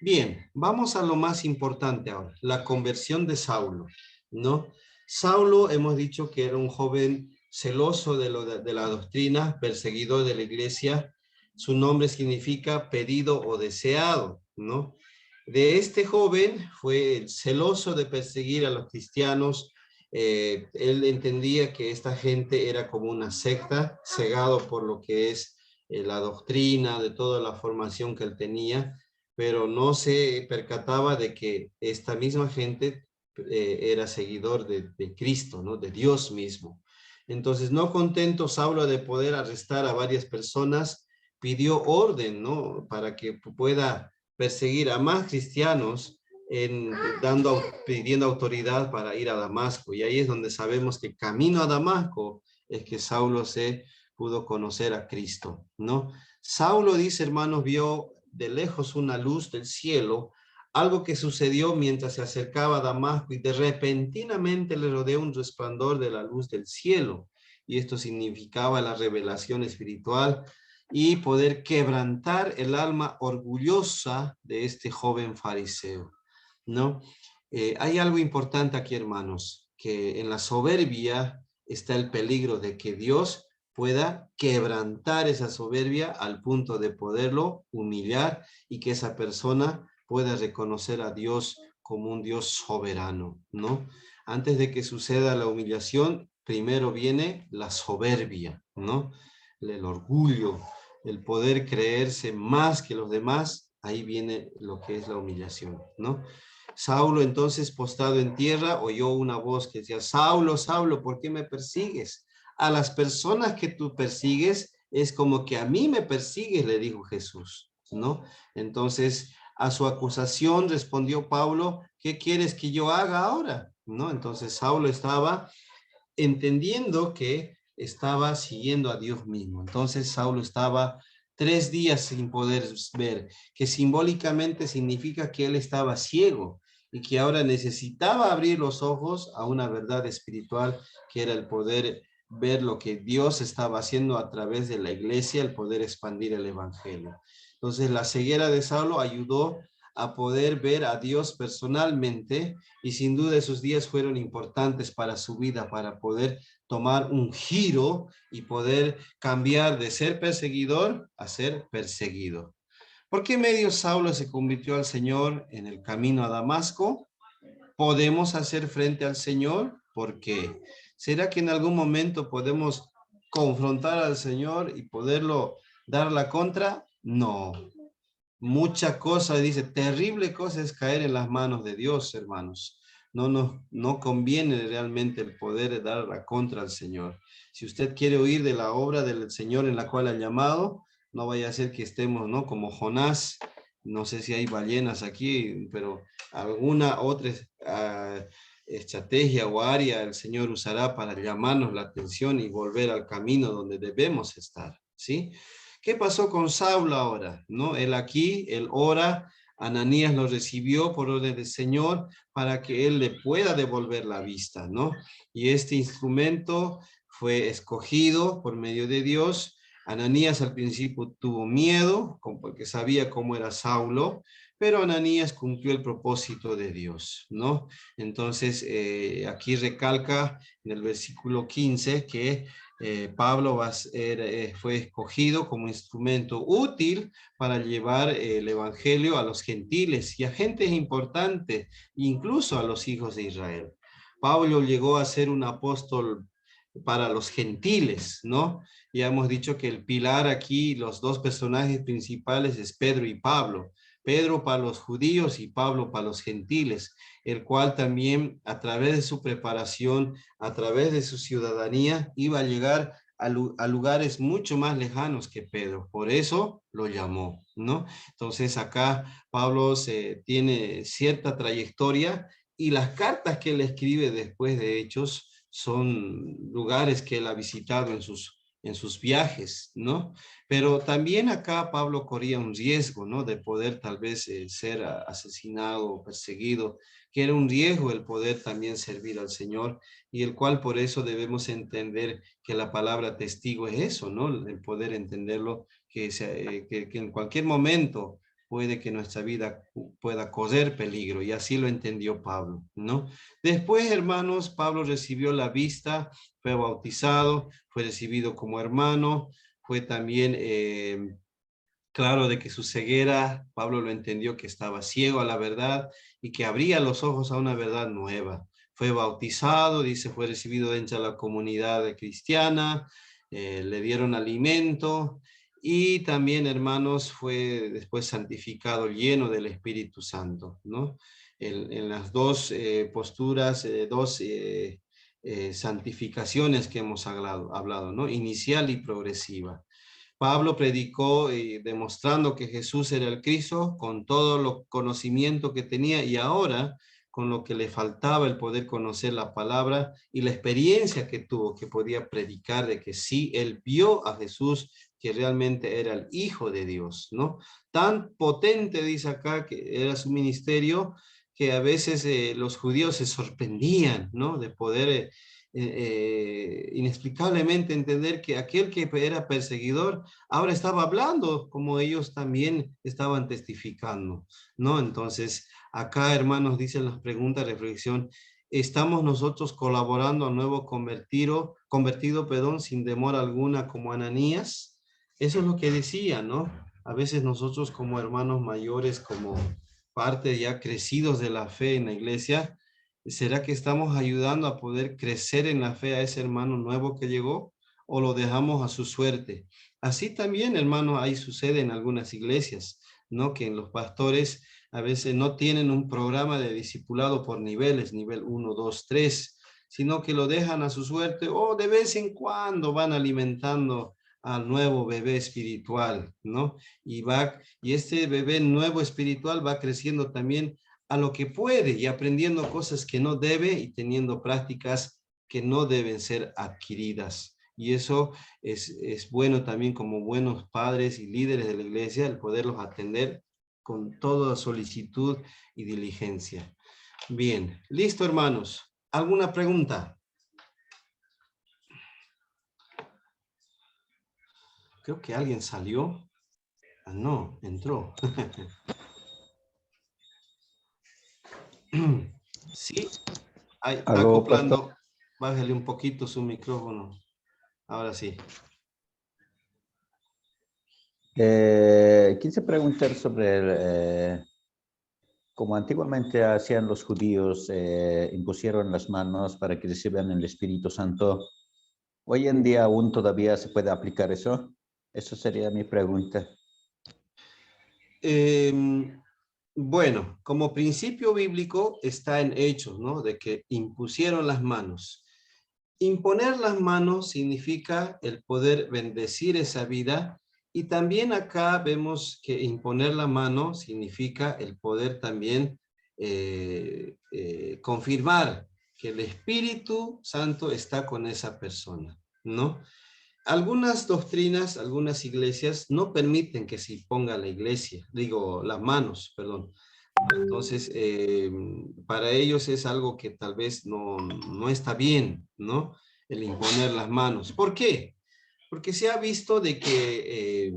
Bien, vamos a lo más importante ahora, la conversión de Saulo, ¿no? Saulo, hemos dicho que era un joven celoso de la doctrina, perseguidor de la iglesia. Su nombre significa pedido o deseado, ¿no? De este joven fue celoso de perseguir a los cristianos. Él entendía que esta gente era como una secta, cegado por lo que es la doctrina, de toda la formación que él tenía, pero no se percataba de que esta misma gente era seguidor de Cristo, ¿no? De Dios mismo. Entonces, no contento Saulo de poder arrestar a varias personas, pidió orden, ¿no? Para que pueda perseguir a más cristianos, pidiendo autoridad para ir a Damasco. Y ahí es donde sabemos que camino a Damasco es que Saulo se pudo conocer a Cristo, ¿no? Saulo, dice, hermanos, vio de lejos una luz del cielo, algo que sucedió mientras se acercaba a Damasco, y de repentinamente le rodeó un resplandor de la luz del cielo. Y esto significaba la revelación espiritual y poder quebrantar el alma orgullosa de este joven fariseo, ¿no? Hay algo importante aquí, hermanos, que en la soberbia está el peligro de que Dios pueda quebrantar esa soberbia al punto de poderlo humillar y que esa persona pueda reconocer a Dios como un Dios soberano, ¿no? Antes de que suceda la humillación, primero viene la soberbia, ¿no? El orgullo, el poder creerse más que los demás, ahí viene lo que es la humillación, ¿no? Saulo, entonces, postrado en tierra, oyó una voz que decía: Saulo, Saulo, ¿por qué me persigues? A las personas que tú persigues es como que a mí me persigues, le dijo Jesús, ¿no? Entonces, a su acusación respondió Pablo: ¿qué quieres que yo haga ahora? ¿No? Entonces, Saulo estaba entendiendo que estaba siguiendo a Dios mismo. Entonces, Saulo estaba 3 días sin poder ver, que simbólicamente significa que él estaba ciego y que ahora necesitaba abrir los ojos a una verdad espiritual, que era el poder ver lo que Dios estaba haciendo a través de la iglesia, el poder expandir el evangelio. Entonces, la ceguera de Saulo ayudó a poder ver a Dios personalmente, y sin duda esos días fueron importantes para su vida, para poder tomar un giro y poder cambiar de ser perseguidor a ser perseguido. ¿Por qué medio Saulo se convirtió al Señor en el camino a Damasco? ¿Podemos hacer frente al Señor? ¿Por qué? ¿Será que en algún momento podemos confrontar al Señor y poderlo dar la contra? No. Mucha cosa, dice, terrible cosa es caer en las manos de Dios, hermanos. No conviene realmente el poder dar la contra al Señor. Si usted quiere oír de la obra del Señor en la cual ha llamado, no vaya a ser que estemos, ¿no? Como Jonás. No sé si hay ballenas aquí, pero alguna otra estrategia o área el Señor usará para llamarnos la atención y volver al camino donde debemos estar, ¿sí? ¿Qué pasó con Saulo ahora? ¿No? Él aquí, él ora, Ananías lo recibió por orden del Señor para que él le pueda devolver la vista, ¿no? Y este instrumento fue escogido por medio de Dios. Ananías al principio tuvo miedo porque sabía cómo era Saulo, pero Ananías cumplió el propósito de Dios, ¿no? Entonces, aquí recalca en el versículo 15 que Pablo fue escogido como instrumento útil para llevar el evangelio a los gentiles y a gentes importantes, incluso a los hijos de Israel. Pablo llegó a ser un apóstol para los gentiles, ¿no? Ya hemos dicho que el pilar aquí, los dos personajes principales es Pedro y Pablo. Pedro para los judíos y Pablo para los gentiles, el cual también a través de su preparación, a través de su ciudadanía, iba a llegar a lugares mucho más lejanos que Pedro. Por eso lo llamó, ¿no? Entonces acá Pablo tiene cierta trayectoria y las cartas que él escribe después de Hechos son lugares que él ha visitado en sus viajes, ¿no? Pero también acá Pablo corría un riesgo, ¿no? De poder tal vez ser asesinado o perseguido, que era un riesgo el poder también servir al Señor, y el cual por eso debemos entender que la palabra testigo es eso, ¿no? El poder entenderlo, que en cualquier momento puede que nuestra vida pueda correr peligro, y así lo entendió Pablo, ¿no? Después, hermanos, Pablo recibió la vista, fue bautizado, fue recibido como hermano, fue también claro de que su ceguera, Pablo lo entendió, que estaba ciego a la verdad y que abría los ojos a una verdad nueva. Fue bautizado, dice, fue recibido dentro de la comunidad cristiana, le dieron alimento y también, hermanos, fue después santificado, lleno del Espíritu Santo, ¿no? En las dos posturas, santificaciones que hemos hablado, ¿no? Inicial y progresiva. Pablo predicó demostrando que Jesús era el Cristo con todo el conocimiento que tenía, y ahora con lo que le faltaba, el poder conocer la palabra y la experiencia que tuvo, que podía predicar de que sí, él vio a Jesús, que realmente era el Hijo de Dios, ¿no? Tan potente, dice acá, que era su ministerio, que a veces los judíos se sorprendían, ¿no? De poder inexplicablemente entender que aquel que era perseguidor ahora estaba hablando como ellos también estaban testificando, ¿no? Entonces, acá, hermanos, dicen las preguntas de reflexión: ¿estamos nosotros colaborando al nuevo convertido, perdón, sin demora alguna como Ananías? Eso es lo que decía, ¿no? A veces nosotros como hermanos mayores, como parte ya crecidos de la fe en la iglesia, ¿será que estamos ayudando a poder crecer en la fe a ese hermano nuevo que llegó, o lo dejamos a su suerte? Así también, hermano, ahí sucede en algunas iglesias, ¿no? Que en los pastores a veces no tienen un programa de discipulado por niveles, nivel 1, 2, 3, sino que lo dejan a su suerte, o de vez en cuando van alimentando al nuevo bebé espiritual, ¿no? Y este bebé nuevo espiritual va creciendo también a lo que puede y aprendiendo cosas que no debe y teniendo prácticas que no deben ser adquiridas. Y eso es bueno también como buenos padres y líderes de la iglesia, el poderlos atender con toda solicitud y diligencia. Bien, listo, hermanos. ¿Alguna pregunta? Creo que alguien salió. Ah, no, entró. Sí, ahí está Aló, pastor. acoplando. Bájale un poquito su micrófono. Ahora sí. Quise preguntar sobre como antiguamente hacían los judíos, impusieron las manos para que reciban el Espíritu Santo. Hoy en día aún todavía se puede aplicar eso. Eso sería mi pregunta. Bueno, como principio bíblico está en Hechos, ¿no? De que impusieron las manos. Imponer las manos significa el poder bendecir esa vida, y también acá vemos que imponer la mano significa el poder también confirmar que el Espíritu Santo está con esa persona, ¿no? Algunas doctrinas, algunas iglesias no permiten que se ponga las manos, perdón. Entonces, para ellos es algo que tal vez no está bien, ¿no? El imponer las manos. ¿Por qué? Porque se ha visto de que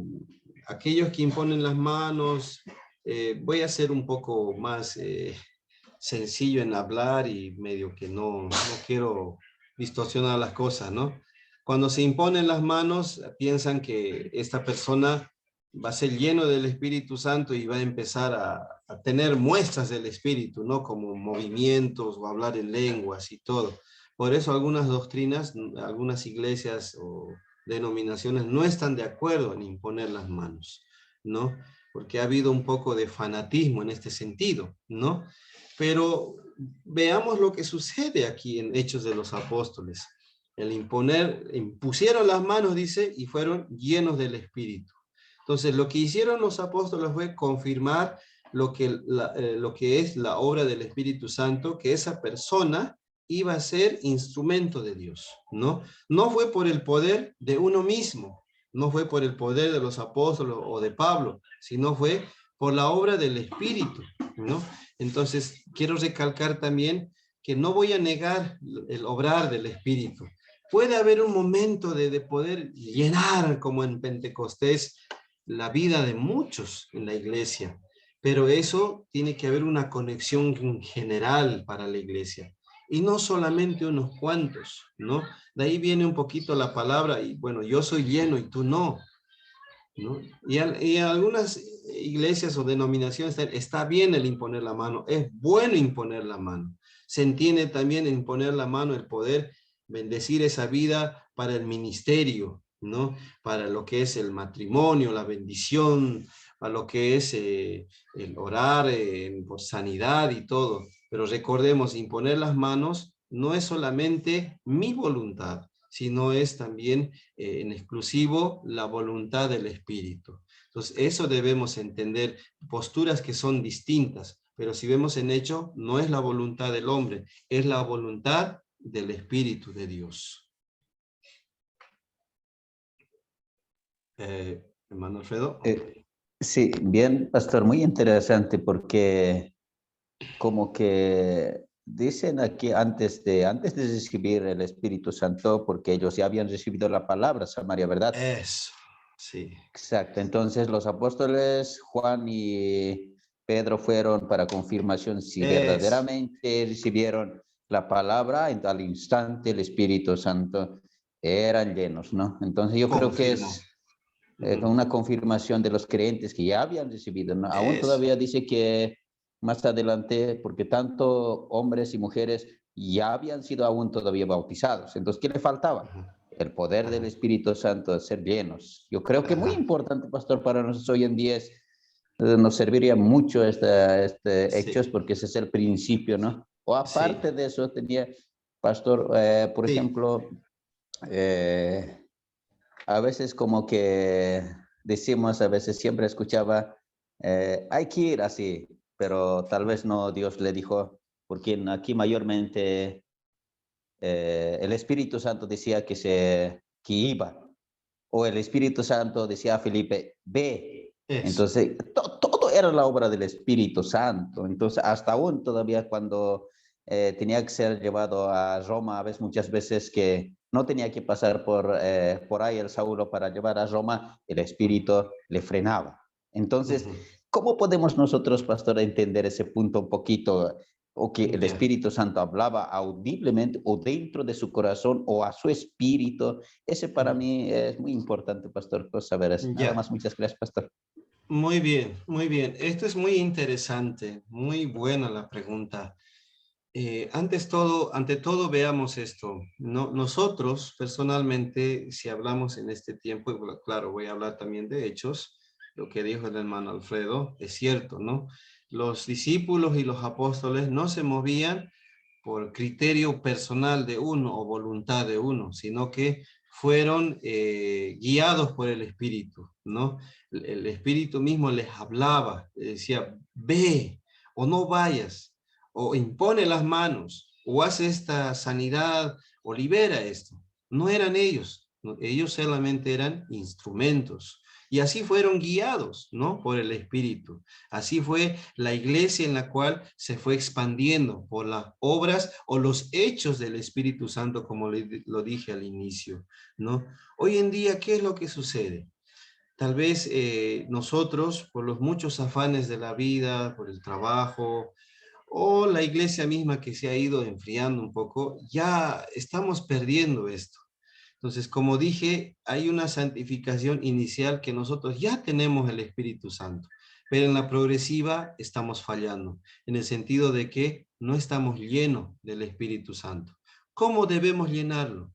aquellos que imponen las manos, voy a ser un poco más sencillo en hablar y medio que no quiero distorsionar las cosas, ¿no? Cuando se imponen las manos, piensan que esta persona va a ser lleno del Espíritu Santo y va a empezar a tener muestras del Espíritu, ¿no? Como movimientos o hablar en lenguas y todo. Por eso algunas doctrinas, algunas iglesias o denominaciones no están de acuerdo en imponer las manos, ¿no? Porque ha habido un poco de fanatismo en este sentido, ¿no? Pero veamos lo que sucede aquí en Hechos de los Apóstoles. El imponer, impusieron las manos, dice, y fueron llenos del Espíritu. Entonces, lo que hicieron los apóstoles fue confirmar lo que es la obra del Espíritu Santo, que esa persona iba a ser instrumento de Dios, ¿no? No fue por el poder de uno mismo, no fue por el poder de los apóstoles o de Pablo, sino fue por la obra del Espíritu, ¿no? Entonces, quiero recalcar también que no voy a negar el obrar del Espíritu. Puede haber un momento de poder llenar, como en Pentecostés, la vida de muchos en la iglesia, pero eso tiene que haber una conexión general para la iglesia, y no solamente unos cuantos, ¿no? De ahí viene un poquito la palabra, y bueno, yo soy lleno y tú no, ¿no? Y algunas iglesias o denominaciones está bien el imponer la mano, es bueno imponer la mano. Se entiende también en imponer la mano el poder bendecir esa vida para el ministerio, ¿no? Para lo que es el matrimonio, la bendición, para lo que es el orar por sanidad y todo. Pero recordemos, imponer las manos no es solamente mi voluntad, sino es también en exclusivo la voluntad del Espíritu. Entonces, eso debemos entender, posturas que son distintas, pero si vemos en hecho, no es la voluntad del hombre, es la voluntad del Espíritu de Dios. Hermano Alfredo. Sí, bien, pastor, muy interesante porque como que dicen aquí antes de recibir el Espíritu Santo, porque ellos ya habían recibido la palabra, Samaria, ¿verdad? Eso, sí. Exacto, entonces los apóstoles Juan y Pedro fueron para confirmación si verdaderamente recibieron la palabra, al instante el Espíritu Santo eran llenos, ¿no? Entonces yo creo que Confirmo. es una confirmación de los creyentes que ya habían recibido, ¿no? Aún Eso. todavía dice que más adelante, porque tanto hombres y mujeres ya habían sido aún todavía bautizados. Entonces, ¿qué le faltaba? Ajá. El poder del Espíritu Santo de ser llenos. Yo creo que muy Ajá. importante, pastor, para nosotros hoy en día nos serviría mucho este Sí, hechos porque ese es el principio, ¿no? O sí, aparte de eso, tenía, pastor, por sí. ejemplo, a veces como que decimos, a veces siempre escuchaba, hay que ir así, pero tal vez no Dios le dijo, porque aquí mayormente el Espíritu Santo decía que iba, o el Espíritu Santo decía a Felipe, ve. Eso. Entonces, todo era la obra del Espíritu Santo. Entonces, hasta aún todavía cuando tenía que ser llevado a Roma, a veces, muchas veces que no tenía que pasar por ahí el Saulo para llevar a Roma, el Espíritu le frenaba. Entonces, Ujú. ¿cómo podemos nosotros, pastor, entender ese punto un poquito? O que el Ya. Espíritu Santo hablaba audiblemente o dentro de su corazón o a su espíritu. Ese para mí es muy importante, pastor, saber eso. Nada Ya. más, muchas gracias, pastor. Muy bien, muy bien. Esto es muy interesante, muy buena la pregunta. Ante todo, veamos esto. No, nosotros, personalmente, si hablamos en este tiempo, y bueno, claro, voy a hablar también de hechos, lo que dijo el hermano Alfredo, es cierto, ¿no? Los discípulos y los apóstoles no se movían por criterio personal de uno o voluntad de uno, sino que fueron guiados por el Espíritu, ¿no? El Espíritu mismo les hablaba, les decía, ve o no vayas, o impone las manos, o hace esta sanidad, o libera esto. No eran ellos, ¿no? Ellos solamente eran instrumentos. Y así fueron guiados, ¿no? Por el Espíritu. Así fue la iglesia en la cual se fue expandiendo por las obras o los hechos del Espíritu Santo, como lo dije al inicio, ¿no? Hoy en día, ¿qué es lo que sucede? Tal vez nosotros, por los muchos afanes de la vida, por el trabajo, o la iglesia misma que se ha ido enfriando un poco, ya estamos perdiendo esto. Entonces, como dije, hay una santificación inicial que nosotros ya tenemos el Espíritu Santo, pero en la progresiva estamos fallando, en el sentido de que no estamos llenos del Espíritu Santo. ¿Cómo debemos llenarlo?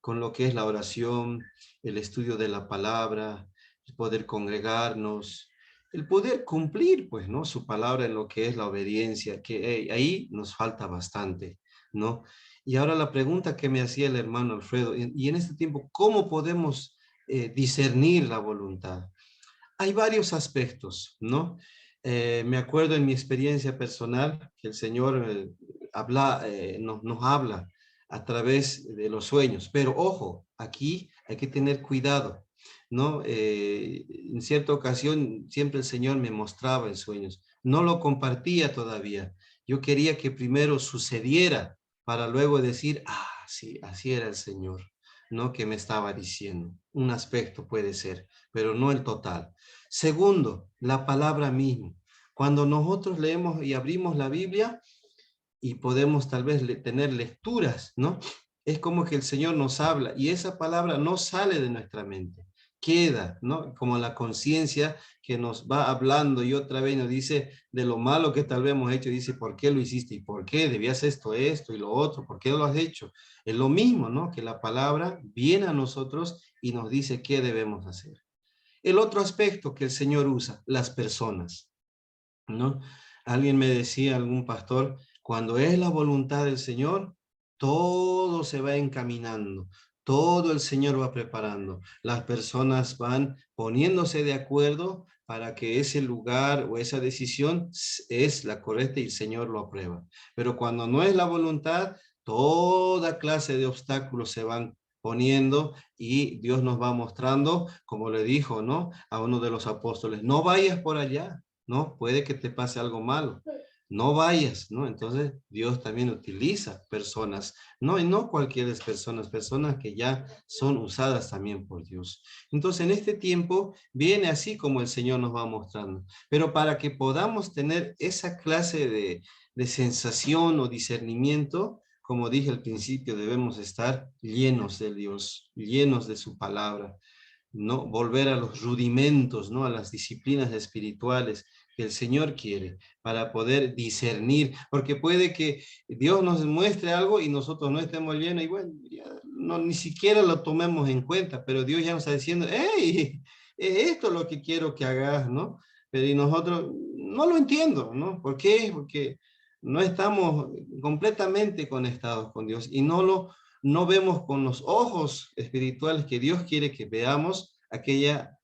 Con lo que es la oración, el estudio de la palabra, el poder congregarnos, el poder cumplir, pues, ¿no? Su palabra en lo que es la obediencia, que ahí nos falta bastante, ¿no? Y ahora la pregunta que me hacía el hermano Alfredo, y en este tiempo, ¿cómo podemos discernir la voluntad? Hay varios aspectos, ¿no? Me acuerdo en mi experiencia personal que el Señor nos habla a través de los sueños, pero ojo, aquí hay que tener cuidado, ¿no? En cierta ocasión siempre el Señor me mostraba en sueños, no lo compartía todavía, yo quería que primero sucediera para luego decir, ah, sí, así era el Señor, ¿no? Que me estaba diciendo. Un aspecto puede ser, pero no el total. Segundo, la palabra misma. Cuando nosotros leemos y abrimos la Biblia y podemos tal vez tener lecturas, ¿no? Es como que el Señor nos habla y esa palabra no sale de nuestra mente, queda, ¿no? Como la conciencia que nos va hablando y otra vez nos dice de lo malo que tal vez hemos hecho, dice, ¿por qué lo hiciste? ¿Y por qué? Debías esto y lo otro, ¿por qué lo has hecho? Es lo mismo, ¿no? Que la palabra viene a nosotros y nos dice qué debemos hacer. El otro aspecto que el Señor usa, las personas, ¿no? Alguien me decía, algún pastor, cuando es la voluntad del Señor, todo se va encaminando, todo el Señor va preparando, las personas van poniéndose de acuerdo para que ese lugar o esa decisión es la correcta y el Señor lo aprueba. Pero cuando no es la voluntad, toda clase de obstáculos se van poniendo y Dios nos va mostrando, como le dijo, ¿no? A uno de los apóstoles, no vayas por allá, ¿no? Puede que te pase algo malo. No vayas, ¿no? Entonces Dios también utiliza personas, ¿no? Y no cualquier personas, personas que ya son usadas también por Dios. Entonces en este tiempo viene así como el Señor nos va mostrando. Pero para que podamos tener esa clase de sensación o discernimiento, como dije al principio, debemos estar llenos de Dios, llenos de su palabra, ¿no? Volver a los rudimentos, ¿no? A las disciplinas espirituales que el Señor quiere para poder discernir, porque puede que Dios nos muestre algo y nosotros no estemos llenos y bueno, ya no, ni siquiera lo tomemos en cuenta, pero Dios ya nos está diciendo, hey, esto es lo que quiero que hagas, ¿no? Pero y nosotros no lo entiendo, ¿no? ¿Por qué? Porque no estamos completamente conectados con Dios y no vemos con los ojos espirituales que Dios quiere que veamos aquella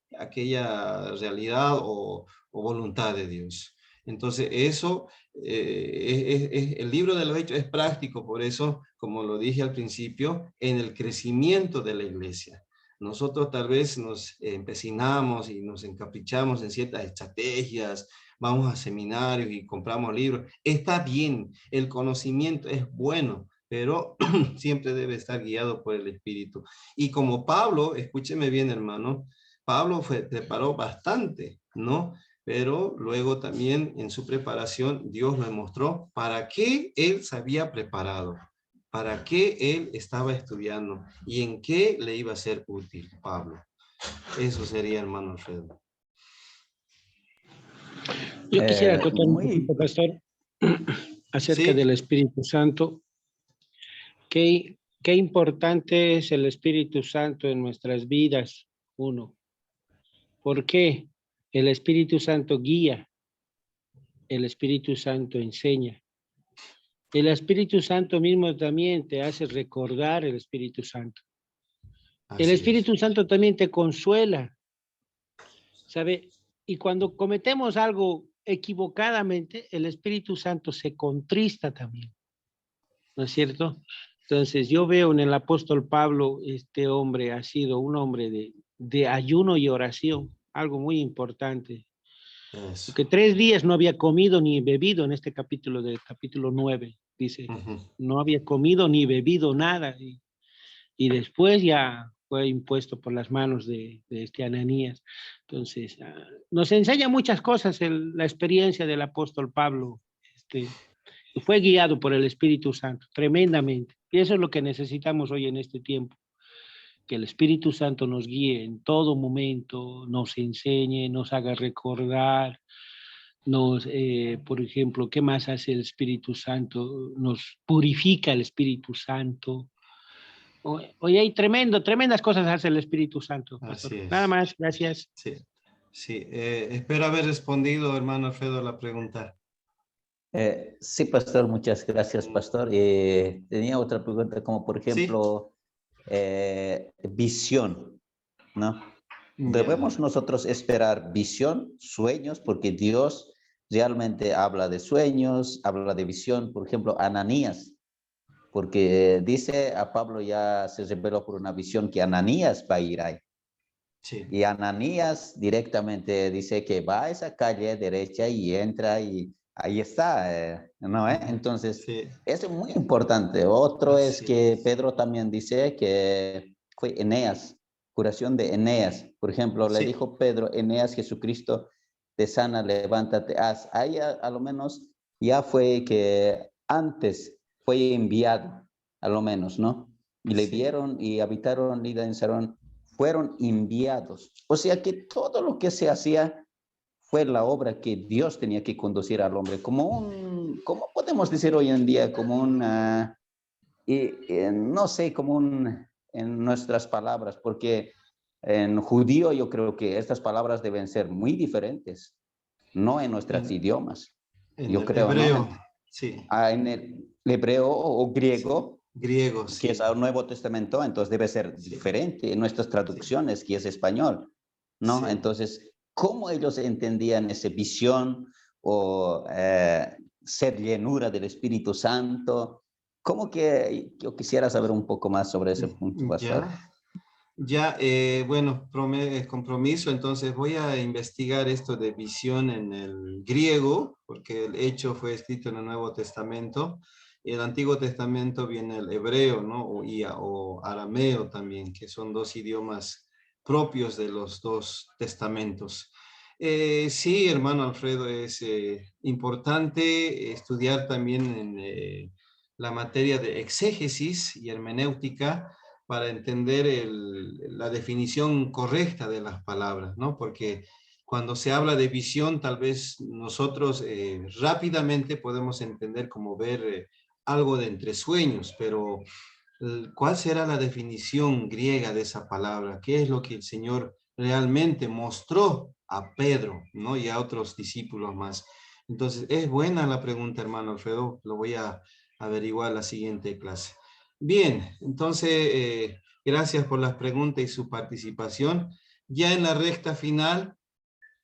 realidad o voluntad de Dios. Entonces eso, el libro de los Hechos es práctico, por eso, como lo dije al principio, en el crecimiento de la iglesia. Nosotros tal vez nos empecinamos y nos encaprichamos en ciertas estrategias, vamos a seminarios y compramos libros. Está bien, el conocimiento es bueno, pero siempre debe estar guiado por el Espíritu. Y como Pablo, escúcheme bien, hermano, Pablo preparó bastante, ¿no? Pero luego también en su preparación Dios le mostró para qué él se había preparado, para qué él estaba estudiando y en qué le iba a ser útil Pablo. Eso sería, hermano Alfredo. Yo quisiera acotar un Muy, poquito, pastor, acerca Sí, del Espíritu Santo. Qué importante es el Espíritu Santo en nuestras vidas, uno. ¿Por qué? El Espíritu Santo guía, el Espíritu Santo enseña. El Espíritu Santo mismo también te hace recordar el Espíritu Santo. El así es. Espíritu Santo también te consuela, ¿sabe? Y cuando cometemos algo equivocadamente, el Espíritu Santo se contrista también, ¿no es cierto? Entonces yo veo en el apóstol Pablo, este hombre ha sido un hombre de ayuno y oración, algo muy importante. Eso. Porque 3 días no había comido ni bebido en este capítulo del capítulo 9, dice, no había comido ni bebido nada. Y después ya fue impuesto por las manos de este Ananías. Entonces, nos enseña muchas cosas la experiencia del apóstol Pablo. Fue guiado por el Espíritu Santo, tremendamente. Y eso es lo que necesitamos hoy en este tiempo, que el Espíritu Santo nos guíe en todo momento, nos enseñe, nos haga recordar, por ejemplo, ¿qué más hace el Espíritu Santo? Nos purifica el Espíritu Santo. Oye, hay tremendas cosas hace el Espíritu Santo, pastor. Así Nada es. más, gracias. Sí, sí. Espero haber respondido, hermano Alfredo, a la pregunta. Sí, pastor, muchas gracias, pastor. Tenía otra pregunta, como por Sí. ejemplo, visión, ¿no? Ya. ¿Debemos nosotros esperar visión, sueños? Porque Dios realmente habla de sueños, habla de visión. Por ejemplo, Ananías, porque dice a Pablo ya se reveló por una visión que Ananías va a ir ahí. Sí. Y Ananías directamente dice que va a esa calle derecha y entra y ahí está, ¿no? Entonces, Sí. eso es muy importante. Otro es Así que es. Pedro también dice que fue Eneas, curación de Eneas. Por ejemplo, le Sí. dijo Pedro, Eneas, Jesucristo te sana, levántate, haz. Ahí a lo menos ya fue que antes fue enviado, a lo menos, ¿no? Y le Sí. dieron y habitaron y danzaron, fueron enviados. O sea que todo lo que se hacía fue la obra que Dios tenía que conducir al hombre, como un, ¿cómo podemos decir hoy en día? Como un, no sé, como un, en nuestras palabras, porque en judío yo creo que estas palabras deben ser muy diferentes, no en nuestros idiomas, En yo el creo, ¿no? hebreo. Sí. En el hebreo o Sí. griego, Griego, que es sí. el Nuevo Testamento, entonces debe ser Sí. diferente en nuestras Sí. traducciones, que es español, ¿no? Sí. Entonces, ¿cómo ellos entendían esa visión o ser llenura del Espíritu Santo? ¿Cómo que yo quisiera saber un poco más sobre ese punto, pastor? Ya. Ya, bueno, compromiso, entonces voy a investigar esto de visión en el griego, porque el hecho fue escrito en el Nuevo Testamento, y el Antiguo Testamento viene el hebreo, ¿no? O arameo también, que son dos idiomas propios de los dos testamentos. Sí, hermano Alfredo, es importante estudiar también en la materia de exégesis y hermenéutica, para entender la definición correcta de las palabras, ¿no? Porque cuando se habla de visión, tal vez nosotros rápidamente podemos entender como ver algo de entre sueños, pero ¿cuál será la definición griega de esa palabra? ¿Qué es lo que el Señor realmente mostró a Pedro, ¿no? Y a otros discípulos más? Entonces, es buena la pregunta, hermano Alfredo, lo voy a averiguar en la siguiente clase. Bien, entonces, gracias por las preguntas y su participación. Ya en la recta final,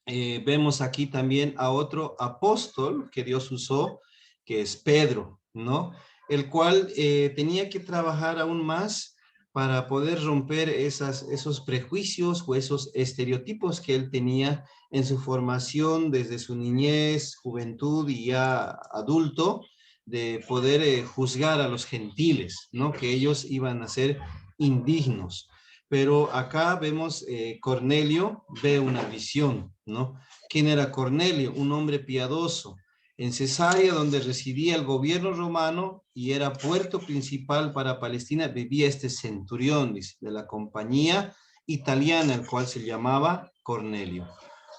vemos aquí también a otro apóstol que Dios usó, que es Pedro, ¿no? El cual tenía que trabajar aún más para poder romper esos prejuicios o esos estereotipos que él tenía en su formación desde su niñez, juventud y ya adulto, de poder juzgar a los gentiles, ¿no? Que ellos iban a ser indignos. Pero acá vemos Cornelio ve una visión, ¿no? ¿Quién era Cornelio? Un hombre piadoso. En Cesarea, donde residía el gobierno romano y era puerto principal para Palestina, vivía este centurión, dice, de la compañía italiana, el cual se llamaba Cornelio.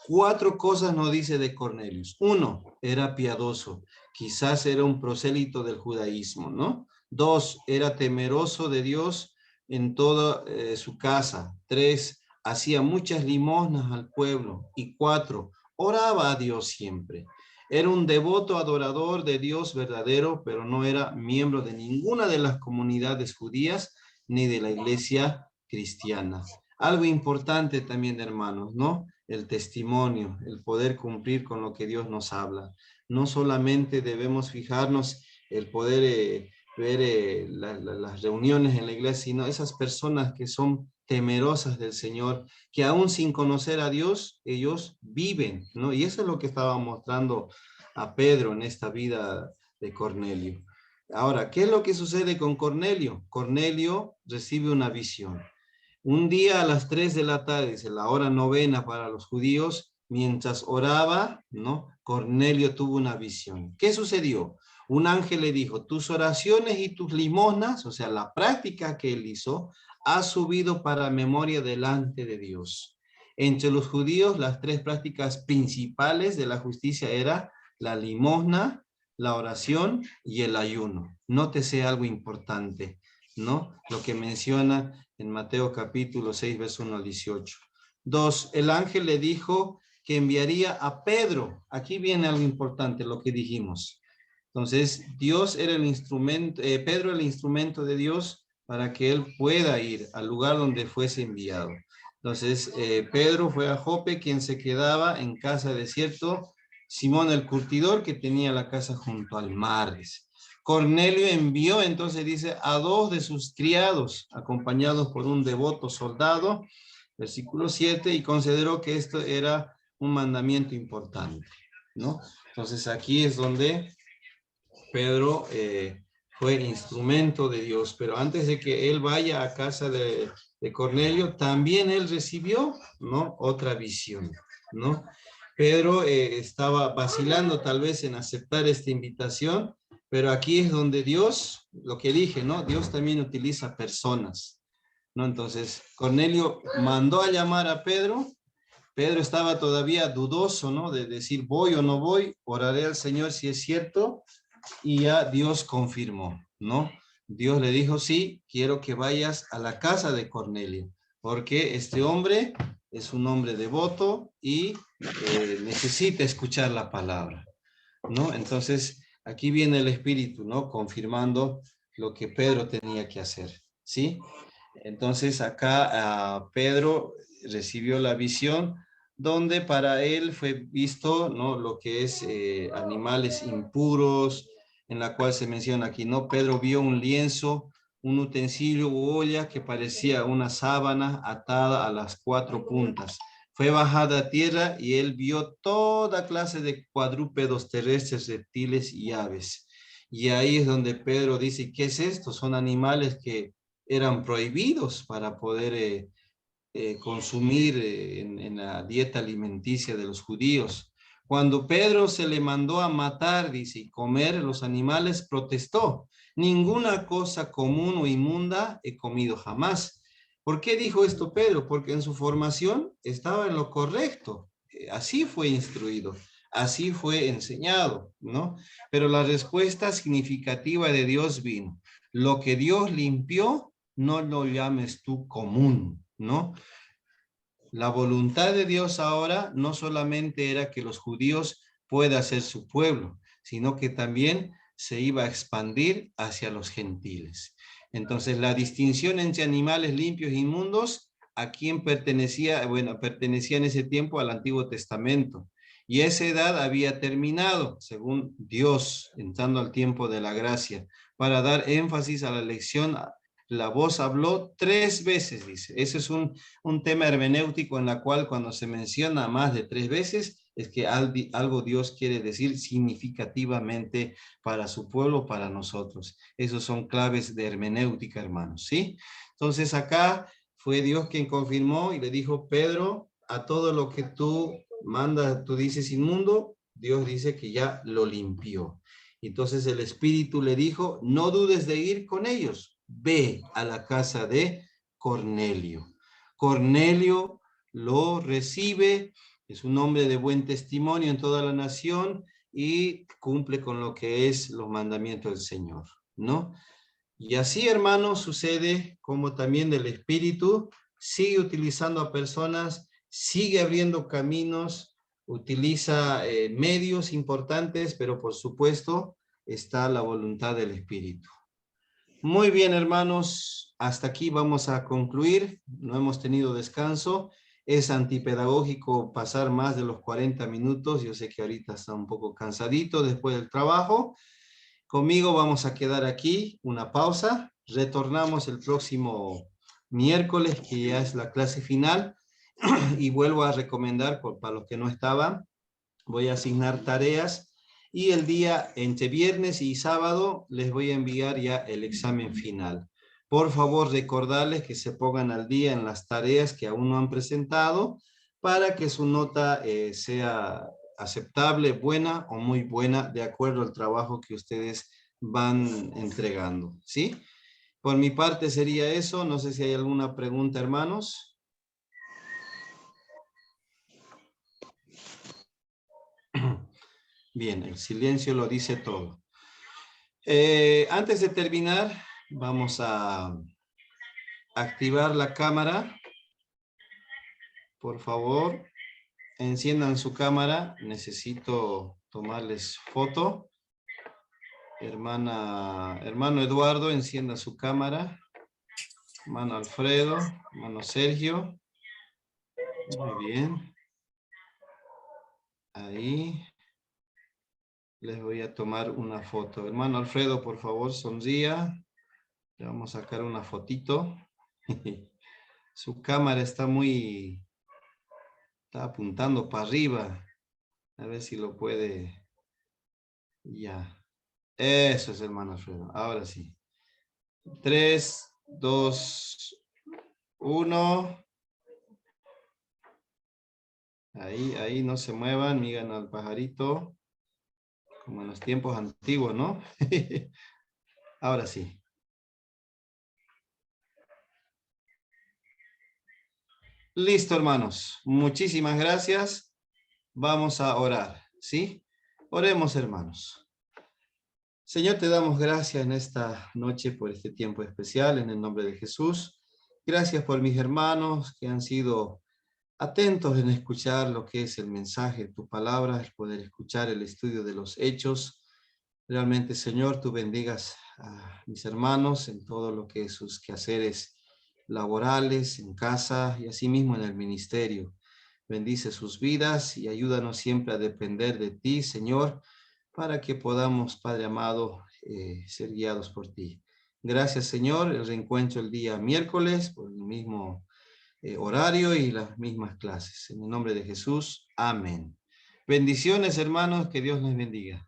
4 cosas nos dice de Cornelio. 1, era piadoso. Quizás era un prosélito del judaísmo, ¿no? 2, era temeroso de Dios en toda su casa. 3, hacía muchas limosnas al pueblo. Y 4, oraba a Dios siempre. Era un devoto adorador de Dios verdadero, pero no era miembro de ninguna de las comunidades judías ni de la iglesia cristiana. Algo importante también, hermanos, ¿no? El testimonio, el poder cumplir con lo que Dios nos habla. No solamente debemos fijarnos el poder ver las reuniones en la iglesia, sino esas personas que son temerosas del Señor, que aún sin conocer a Dios, ellos viven, ¿no? Y eso es lo que estaba mostrando a Pedro en esta vida de Cornelio. Ahora, ¿qué es lo que sucede con Cornelio? Cornelio recibe una visión. Un día a las 3 de la tarde, es la hora novena para los judíos, mientras oraba, ¿no? Cornelio tuvo una visión. ¿Qué sucedió? Un ángel le dijo, tus oraciones y tus limosnas, o sea, la práctica que él hizo, ha subido para memoria delante de Dios. Entre los judíos, las 3 prácticas principales de la justicia era la limosna, la oración y el ayuno. Nótese algo importante, ¿no? Lo que menciona en Mateo capítulo 6, verso 1 al 18. 2, el ángel le dijo que enviaría a Pedro. Aquí viene algo importante, lo que dijimos. Entonces, Dios era el instrumento, Pedro el instrumento de Dios para que él pueda ir al lugar donde fuese enviado. Entonces, Pedro fue a Jope, quien se quedaba en casa de cierto Simón el curtidor, que tenía la casa junto al mar. Dice. Cornelio envió, entonces dice, a 2 de sus criados, acompañados por un devoto soldado, versículo 7, y consideró que esto era un mandamiento importante, ¿no? Entonces aquí es donde Pedro fue instrumento de Dios, pero antes de que él vaya a casa de Cornelio, también él recibió, ¿no? Otra visión, ¿no? Pedro estaba vacilando tal vez en aceptar esta invitación, pero aquí es donde Dios, lo que dije, ¿no? Dios también utiliza personas, ¿no? Entonces, Cornelio mandó a llamar a Pedro. Pedro estaba todavía dudoso, ¿no? De decir, voy o no voy, oraré al Señor si es cierto, y ya Dios confirmó, ¿no? Dios le dijo, sí, quiero que vayas a la casa de Cornelio, porque este hombre es un hombre devoto y necesita escuchar la palabra, ¿no? Entonces, aquí viene el Espíritu, ¿no? Confirmando lo que Pedro tenía que hacer, ¿sí? Entonces, acá Pedro recibió la visión donde para él fue visto, ¿no? Lo que es animales impuros, en la cual se menciona aquí, ¿no? Pedro vio un lienzo, un utensilio u olla que parecía una sábana atada a las 4 puntas. Fue bajada a tierra y él vio toda clase de cuadrúpedos terrestres, reptiles y aves. Y ahí es donde Pedro dice, ¿qué es esto? Son animales que eran prohibidos para poder consumir en la dieta alimenticia de los judíos. Cuando Pedro se le mandó a matar, dice, y comer los animales, protestó. Ninguna cosa común o inmunda he comido jamás. ¿Por qué dijo esto Pedro? Porque en su formación estaba en lo correcto. Así fue instruido, así fue enseñado, ¿no? Pero la respuesta significativa de Dios vino. Lo que Dios limpió, no lo llames tú común, ¿no? La voluntad de Dios ahora no solamente era que los judíos puedan ser su pueblo, sino que también se iba a expandir hacia los gentiles. Entonces, la distinción entre animales limpios e inmundos, ¿a quién pertenecía? Bueno, pertenecía en ese tiempo al Antiguo Testamento. Y esa edad había terminado, según Dios, entrando al tiempo de la gracia, para dar énfasis a la elección. La voz habló 3 veces, dice. Ese es un tema hermenéutico en la cual cuando se menciona más de 3 veces, es que algo Dios quiere decir significativamente para su pueblo, para nosotros. Esos son claves de hermenéutica, hermanos, ¿sí? Entonces acá fue Dios quien confirmó y le dijo, Pedro, a todo lo que tú mandas, tú dices inmundo, Dios dice que ya lo limpió. Entonces el Espíritu le dijo, no dudes de ir con ellos, ve a la casa de Cornelio. Cornelio lo recibe, es un hombre de buen testimonio en toda la nación y cumple con lo que es los mandamientos del Señor, ¿no? Y así, hermanos, sucede como también el Espíritu sigue utilizando a personas, sigue abriendo caminos, utiliza medios importantes, pero por supuesto está la voluntad del Espíritu. Muy bien, hermanos, hasta aquí vamos a concluir. No hemos tenido descanso. Es antipedagógico pasar más de los 40 minutos. Yo sé que ahorita está un poco cansadito después del trabajo. Conmigo vamos a quedar aquí, una pausa. Retornamos el próximo miércoles, que ya es la clase final. Y vuelvo a recomendar, para los que no estaban, voy a asignar tareas. Y el día entre viernes y sábado les voy a enviar ya el examen final. Por favor, recordarles que se pongan al día en las tareas que aún no han presentado para que su nota sea aceptable, buena o muy buena, de acuerdo al trabajo que ustedes van entregando, ¿sí? Por mi parte sería eso. No sé si hay alguna pregunta, hermanos. Bien, el silencio lo dice todo. Antes de terminar, vamos a activar la cámara. Por favor, enciendan su cámara. Necesito tomarles foto. Hermano Eduardo, encienda su cámara. Hermano Alfredo, hermano Sergio. Muy bien. Ahí. Les voy a tomar una foto. Hermano Alfredo, por favor, sonría. Le vamos a sacar una fotito. Su cámara está apuntando para arriba. A ver si lo puede. Ya. Eso es, hermano Alfredo. Ahora sí. 3, 2, 1. Ahí, no se muevan. Miren al pajarito. Como en los tiempos antiguos, ¿no? Ahora sí. Listo, hermanos. Muchísimas gracias. Vamos a orar, ¿sí? Oremos, hermanos. Señor, te damos gracias en esta noche por este tiempo especial, en el nombre de Jesús. Gracias por mis hermanos que han sido atentos en escuchar lo que es el mensaje de tu palabra, el poder escuchar el estudio de los hechos. Realmente, Señor, tú bendigas a mis hermanos en todo lo que es sus quehaceres laborales, en casa y asimismo en el ministerio. Bendice sus vidas y ayúdanos siempre a depender de ti, Señor, para que podamos, Padre amado, ser guiados por ti. Gracias, Señor. El reencuentro el día miércoles por el mismo horario y las mismas clases. En el nombre de Jesús, amén. Bendiciones, hermanos. Que Dios les bendiga.